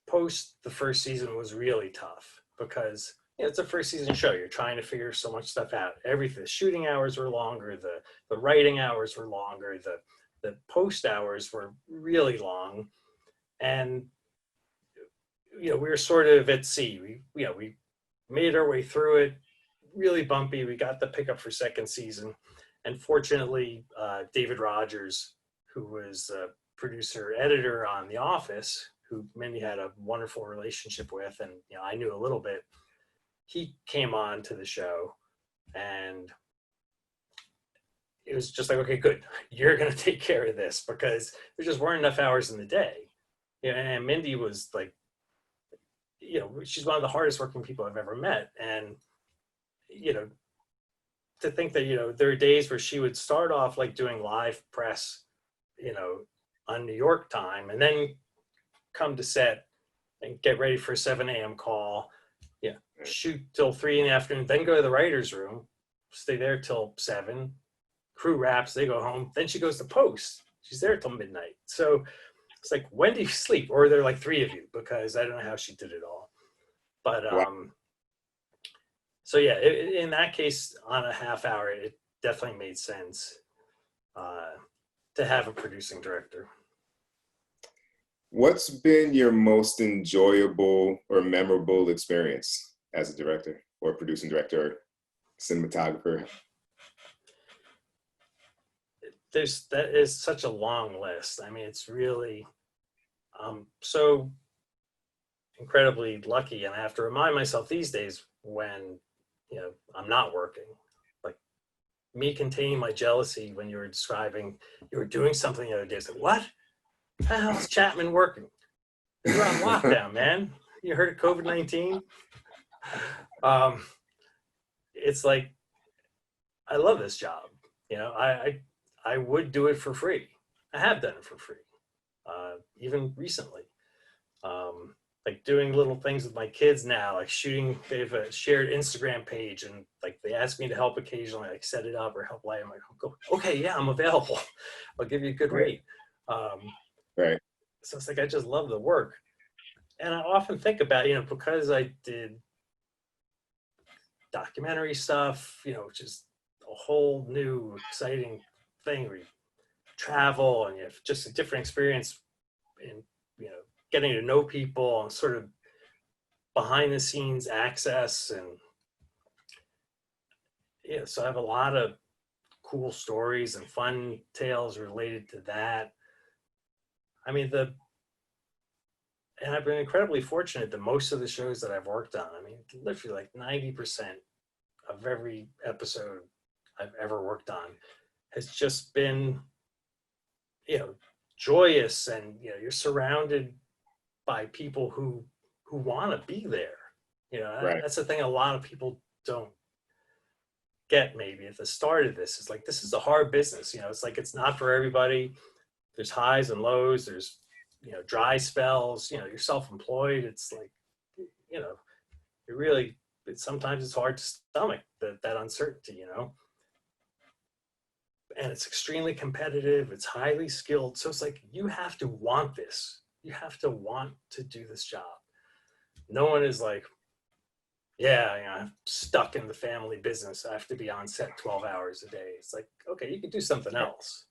post the first season was really tough because it's a first season show. You're trying to figure so much stuff out. Everything, the shooting hours were longer, the writing hours were longer, the post hours were really long, and we were sort of at sea. We made our way through it, really bumpy. We got the pickup for second season, and fortunately, David Rogers, who was a producer editor on The Office, who Mindy had a wonderful relationship with, and I knew a little bit. He came on to the show, and it was just like, okay, good, you're going to take care of this, because there just weren't enough hours in the day. And Mindy was like, she's one of the hardest working people I've ever met. And, to think that, there are days where she would start off like doing live press, on New York time, and then come to set and get ready for a 7 a.m. call, shoot till 3 in the afternoon, then go to the writer's room, stay there till 7, crew wraps, they go home, then she goes to post. She's there till midnight. So it's like, when do you sleep? Or there are like 3 of you, because I don't know how she did it all. But so yeah, in that case, on a half hour, it definitely made sense to have a producing director. What's been your most enjoyable or memorable experience as a director or producing director or cinematographer? That is such a long list. I mean, it's really so incredibly lucky, and I have to remind myself these days when I'm not working, like me containing my jealousy when you were describing you were doing something the other day. It's like, what the hell is Chatmon working? You're on lockdown, man. You heard of COVID-19? It's like, I love this job. I would do it for free. I have done it for free, even recently. Like doing little things with my kids now, like shooting. They have a shared Instagram page, and like they ask me to help occasionally, like set it up or help light. I'm like, okay, yeah, I'm available. I'll give you a good rate. Right. So it's like, I just love the work. And I often think about, because I did documentary stuff, which is a whole new exciting thing where you travel and you have just a different experience in, getting to know people and sort of behind the scenes access. And so I have a lot of cool stories and fun tales related to that. I mean, and I've been incredibly fortunate that most of the shows that I've worked on, I mean, literally like 90% of every episode I've ever worked on has just been, joyous, and, you're surrounded by people who want to be there. Right. That's the thing a lot of people don't get maybe at the start of this. It's like, this is a hard business. It's like, it's not for everybody. There's highs and lows. There's, dry spells, you're self-employed. It's like, sometimes it's hard to stomach that uncertainty, and it's extremely competitive. It's highly skilled. So it's like, you have to want this. You have to want to do this job. No one is like, yeah, I'm stuck in the family business. I have to be on set 12 hours a day. It's like, okay, you could do something else,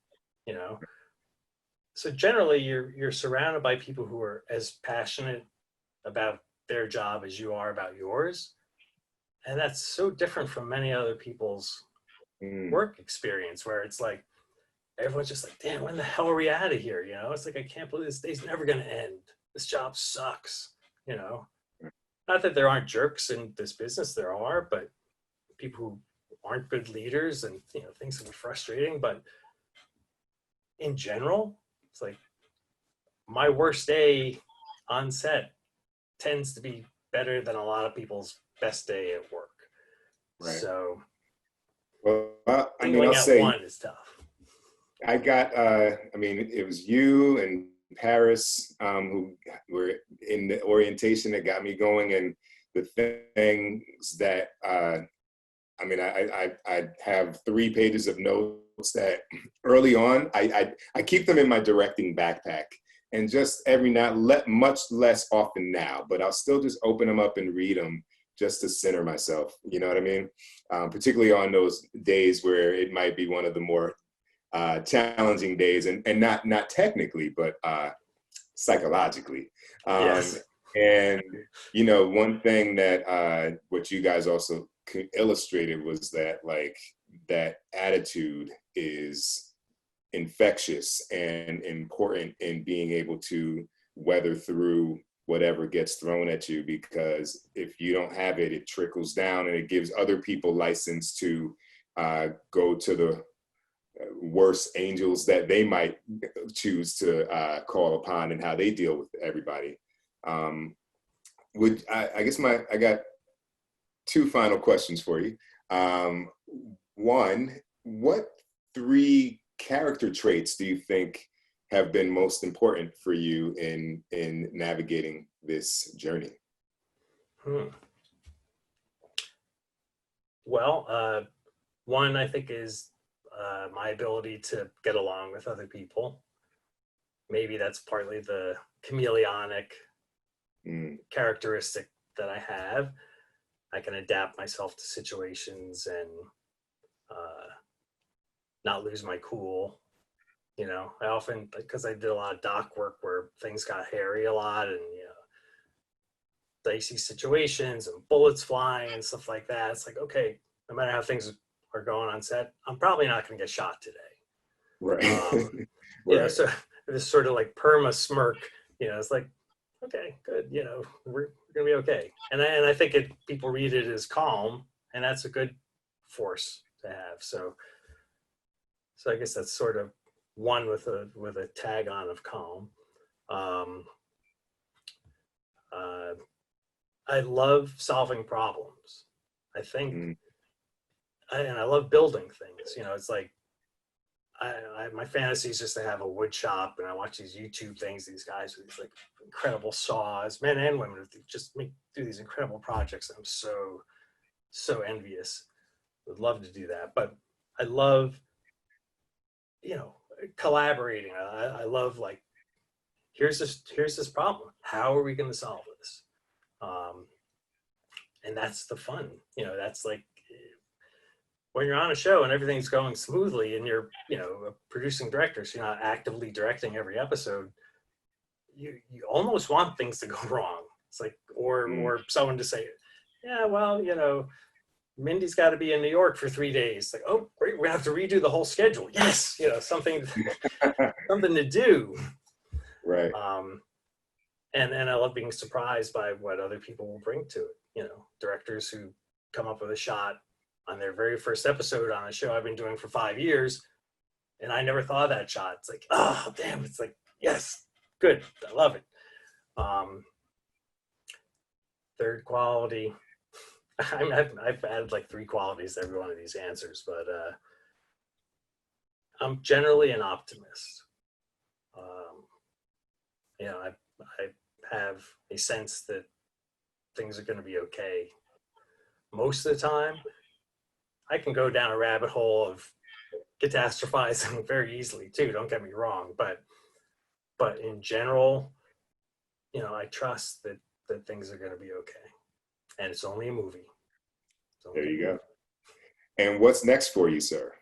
So generally you're surrounded by people who are as passionate about their job as you are about yours. And that's so different from many other people's work experience, where it's like, everyone's just like, damn, when the hell are we out of here? It's like, I can't believe this day's never going to end. This job sucks, Not that there aren't jerks in this business, there are, but people who aren't good leaders, and things can be frustrating. But in general, it's like my worst day on set tends to be better than a lot of people's best day at work. Right. So Well, I mean, singling I'll out say one is tough. I got, I mean, it was you and Paris who were in the orientation that got me going, and the things that, I mean, I have 3 pages of notes that early on, I keep them in my directing backpack, and just every now, much less often now, but I'll still just open them up and read them just to center myself. You know what I mean? Particularly on those days where it might be one of the more challenging days, and not technically, but psychologically. Yes. And one thing that what you guys also illustrated was that, like, that attitude is infectious and important in being able to weather through whatever gets thrown at you, because if you don't have it, it trickles down and it gives other people license to go to the worse angels that they might choose to call upon, and how they deal with everybody. I guess I got 2 final questions for you. One, what 3 character traits do you think have been most important for you in navigating this journey? Well, one I think is my ability to get along with other people. Maybe that's partly the chameleonic characteristic that I have. I can adapt myself to situations and not lose my cool. I often, because I did a lot of doc work where things got hairy a lot, and dicey situations and bullets flying and stuff like that. It's like, okay, no matter how things are going on set, I'm probably not going to get shot today. Right. Right. So this sort of like perma smirk, it's like, okay, good. We're going to be okay. And I think people read it as calm, and that's a good force to have. So I guess that's sort of one with a tag on of calm. I love solving problems. I think, and I love building things. It's like, my fantasy is just to have a wood shop, and I watch these YouTube things, these guys with these like incredible saws, men and women, who just do these incredible projects. I'm so envious. Would love to do that, but I love, collaborating. I love, like, here's this problem. How are we going to solve this? And that's the fun. That's like when you're on a show and everything's going smoothly, and you're, a producing director, so you're not actively directing every episode. You almost want things to go wrong. It's like, or someone to say, yeah, well, Mindy's got to be in New York for 3 days. Like, oh, great, we have to redo the whole schedule. Yes, something to do. Right. And I love being surprised by what other people will bring to it. Directors who come up with a shot on their very first episode on a show I've been doing for 5 years, and I never thought of that shot. It's like, oh, damn. It's like, yes, good. I love it. Third quality. I've added like 3 qualities to every one of these answers, but I'm generally an optimist. I have a sense that things are going to be okay. Most of the time, I can go down a rabbit hole of catastrophizing very easily too. Don't get me wrong, but in general, I trust that things are going to be okay, and it's only a movie. There you go. And what's next for you, sir?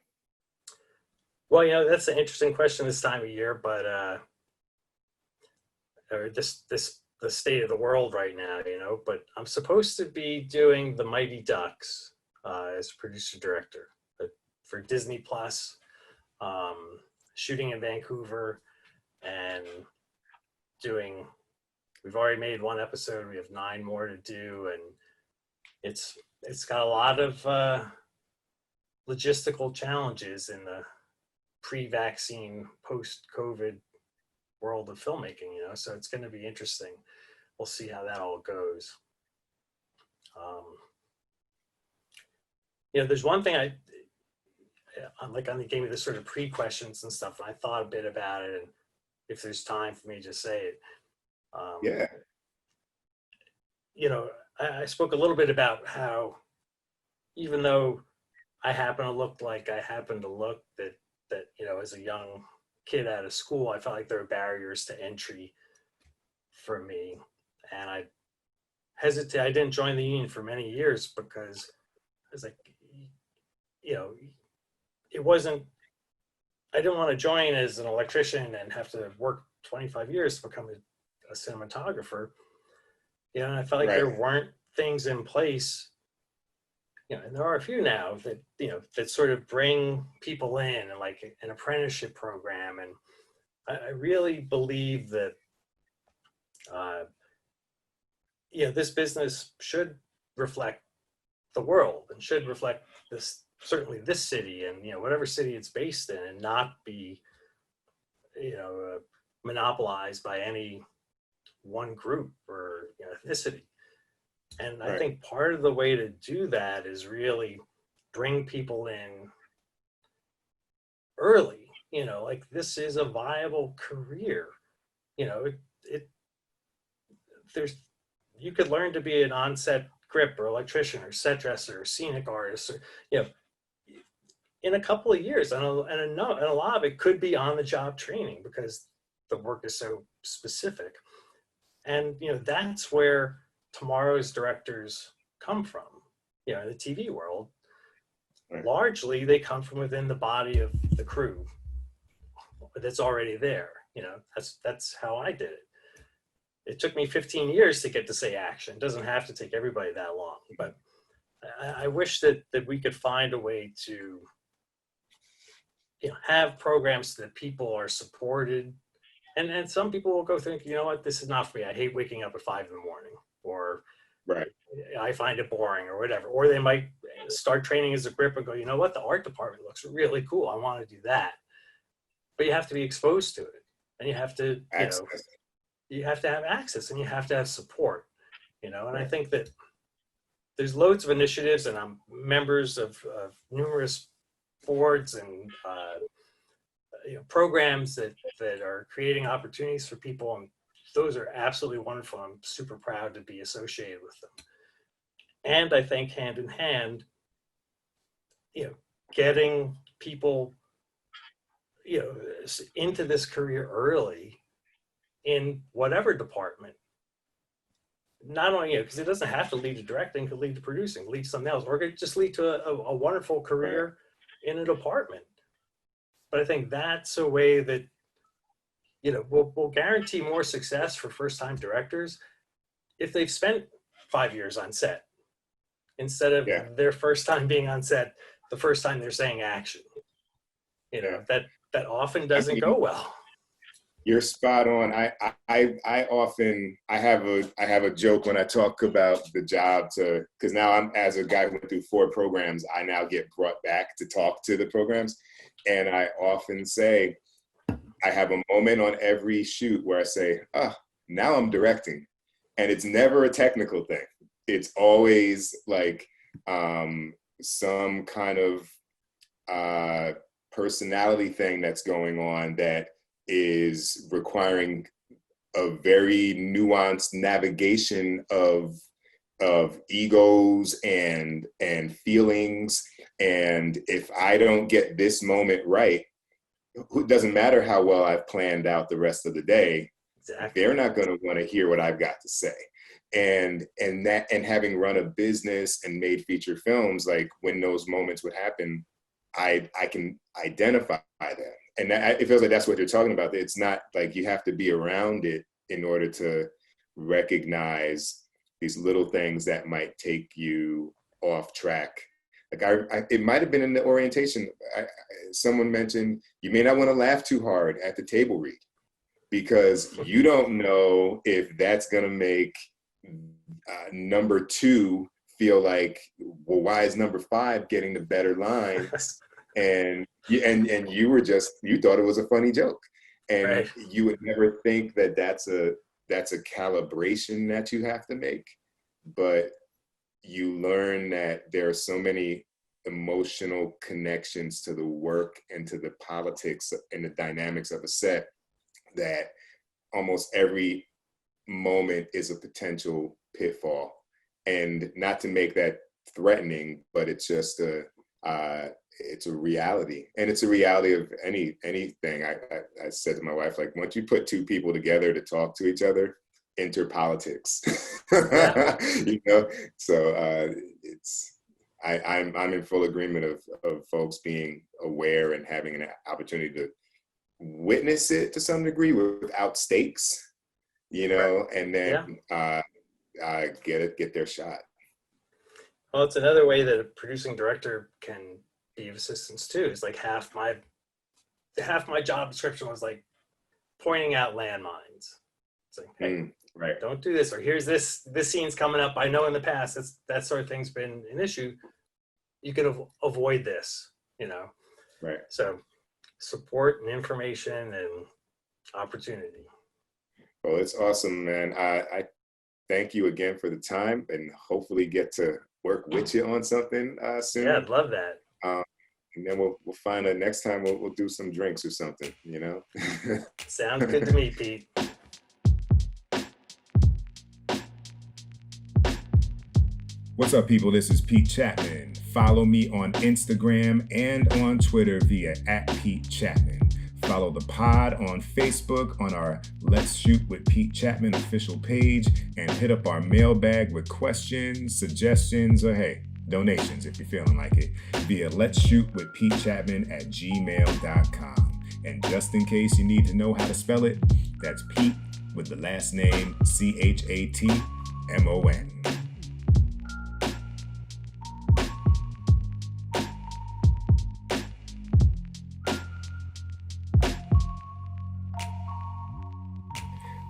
Well, that's an interesting question this time of year, but or the state of the world right now, but I'm supposed to be doing The Mighty Ducks as producer director for Disney Plus, shooting in Vancouver and doing we've already made one episode. We have 9 more to do, and it's got a lot of logistical challenges in the pre-vaccine, post-COVID world of filmmaking, so it's going to be interesting. We'll see how that all goes. There's one thing I gave me this sort of pre-questions and stuff, and I thought a bit about it, and if there's time for me to say it. Yeah. I spoke a little bit about how, even though I happen to look like I happen to look, that as a young kid out of school, I felt like there were barriers to entry for me, and I didn't join the union for many years because I was like, it wasn't, I didn't want to join as an electrician and have to work 25 years to become a cinematographer. And I felt like Right. there weren't things in place, and there are a few now that, that sort of bring people in, and like an apprenticeship program. And I really believe that, this business should reflect the world and should reflect certainly this city, and, whatever city it's based in, and not be, monopolized by any one group or ethnicity. And Right. I think part of the way to do that is really bring people in early, like this is a viable career. You could learn to be an on-set grip or electrician or set dresser or scenic artist, or, in a couple of years. And a lot of it could be on-the-job training because the work is so specific. And, that's where tomorrow's directors come from, in the TV world. Right. Largely, they come from within the body of the crew that's already there. That's how I did it. It took me 15 years to get to say action. It doesn't have to take everybody that long, but I wish that we could find a way to, have programs that people are supported. And some people will go think, what, this is not for me. I hate waking up at 5 a.m, or Right. I find it boring, or whatever. Or they might start training as a grip and go, what, the art department looks really cool. I want to do that. But you have to be exposed to it, and you have to, you have to have access, and you have to have support, and I think that there's loads of initiatives, and I'm members of numerous boards and programs that are creating opportunities for people, and those are absolutely wonderful. I'm super proud to be associated with them. And I think hand in hand, getting people, into this career early in whatever department, not only, because it doesn't have to lead to directing, it could lead to producing, lead to something else, or it could just lead to a wonderful career in a department. But I think that's a way that, will guarantee more success for first-time directors if they've spent 5 years on set, instead of their first time being on set, the first time they're saying action. That often doesn't go well. You're spot on. I often have a joke when I talk about the job, because now I'm, as a guy who went through 4 programs, I now get brought back to talk to the programs, and I often say I have a moment on every shoot where I say, now I'm directing, and it's never a technical thing. It's always like some kind of personality thing that's going on that is requiring a very nuanced navigation of egos and feelings. And if I don't get this moment right, it doesn't matter how well I've planned out the rest of the day. Exactly. They're not going to want to hear what I've got to say. And having run a business and made feature films, like when those moments would happen, I can identify them. And it feels like that's what you're talking about. It's not like you have to be around it in order to recognize these little things that might take you off track. Like it might have been in the orientation. Someone mentioned you may not want to laugh too hard at the table read. because you don't know if that's going to make number two feel like, well, why is number five getting the better lines? And you were just, you thought it was a funny joke, and Right. you would never think that that's a calibration that you have to make. But you learn that there are so many emotional connections to the work and to the politics and the dynamics of a set, that almost every moment is a potential pitfall. And not to make that threatening, but it's just it's a reality, and it's a reality of anything. I said to my wife, like, once you put two people together to talk to each other, enter politics. Yeah. So I'm in full agreement of folks being aware and having an opportunity to witness it to some degree without stakes, Right. and Yeah. then get their shot. Well, it's another way that a producing director can be of assistance too. It's like half my job description was like pointing out landmines. It's like, hey, Right. don't do this, or here's this scene's coming up. I know in the past that sort of thing's been an issue. You can avoid this, Right. So support and information and opportunity. Well, it's awesome, man. I thank you again for the time, and hopefully get to work with you on something soon. Yeah, I'd love that. And then we'll find out next time we'll do some drinks or something, Sounds good to me, Pete. What's up, people? This is Pete Chatmon. Follow me on Instagram and on Twitter via @PeteChatmon. Follow the pod on Facebook on our Let's Shoot with Pete Chatmon official page, and hit up our mailbag with questions, suggestions, or hey, donations if you're feeling like it, via Let's Shoot with Pete Chatmon @gmail.com. And just in case you need to know how to spell it, that's Pete with the last name Chatmon.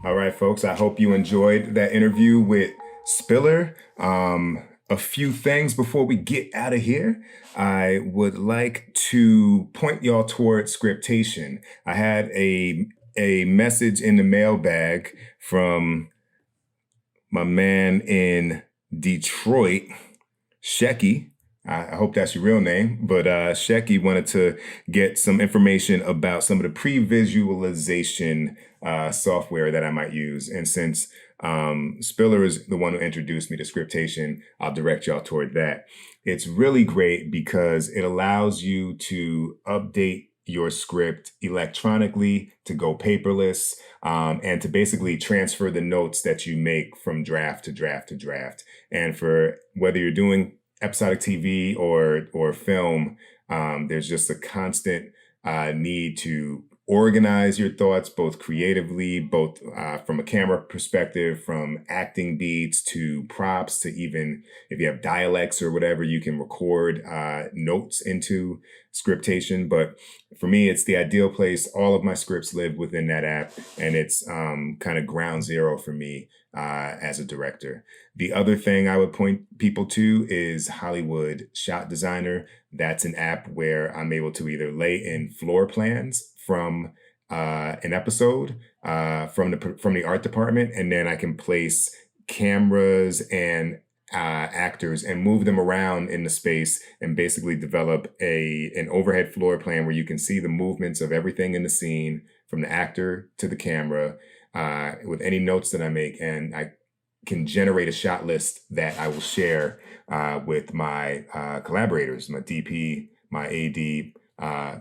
All right, folks, I hope you enjoyed that interview with Spiller. A few things before we get out of here. I would like to point y'all toward Scriptation. I had a message in the mailbag from my man in Detroit, Shecky. I hope that's your real name, but Shecky wanted to get some information about some of the pre-visualization software that I might use. And since Spiller is the one who introduced me to Scriptation, I'll direct y'all toward that. It's really great because it allows you to update your script electronically, to go paperless, and to basically transfer the notes that you make from draft to draft to draft. And for whether you're doing episodic TV or film, there's just a constant need to organize your thoughts, both creatively, both from a camera perspective, from acting beats to props, to even if you have dialects or whatever, you can record notes into Scriptation. But for me, it's the ideal place. All of my scripts live within that app, and it's kind of ground zero for me as a director. The other thing I would point people to is Hollywood Shot Designer. That's an app where I'm able to either lay in floor plans from an episode from the art department, and then I can place cameras and actors and move them around in the space, and basically develop an overhead floor plan where you can see the movements of everything in the scene, from the actor to the camera, with any notes that I make. And I can generate a shot list that I will share with my collaborators, my DP, my AD,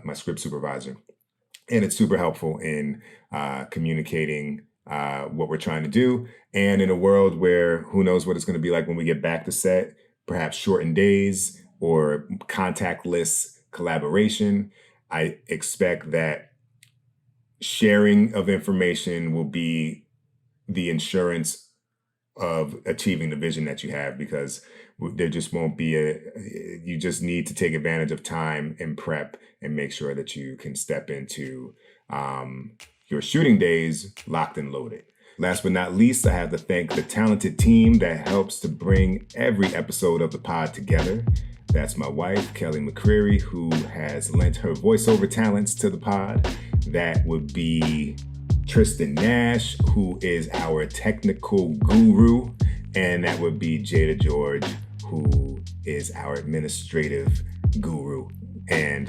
my script supervisor. And it's super helpful in communicating what we're trying to do. And in a world where who knows what it's going to be like when we get back to set, perhaps shortened days or contactless collaboration, I expect that sharing of information will be the insurance of achieving the vision that you have, because there just won't be you just need to take advantage of time and prep and make sure that you can step into your shooting days locked and loaded. Last but not least, I have to thank the talented team that helps to bring every episode of the pod together. That's my wife, Kelly McCreary, who has lent her voiceover talents to the pod. That would be Tristan Nash, who is our technical guru. And that would be Jada George, who is our administrative guru. And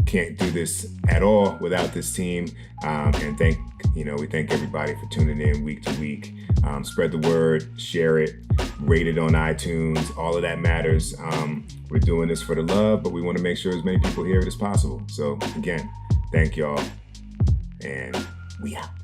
can't do this at all without this team. And we thank everybody for tuning in week to week. Spread the word, share it, rate it on iTunes. All of that matters. We're doing this for the love, but we want to make sure as many people hear it as possible. So again, thank y'all, and we out.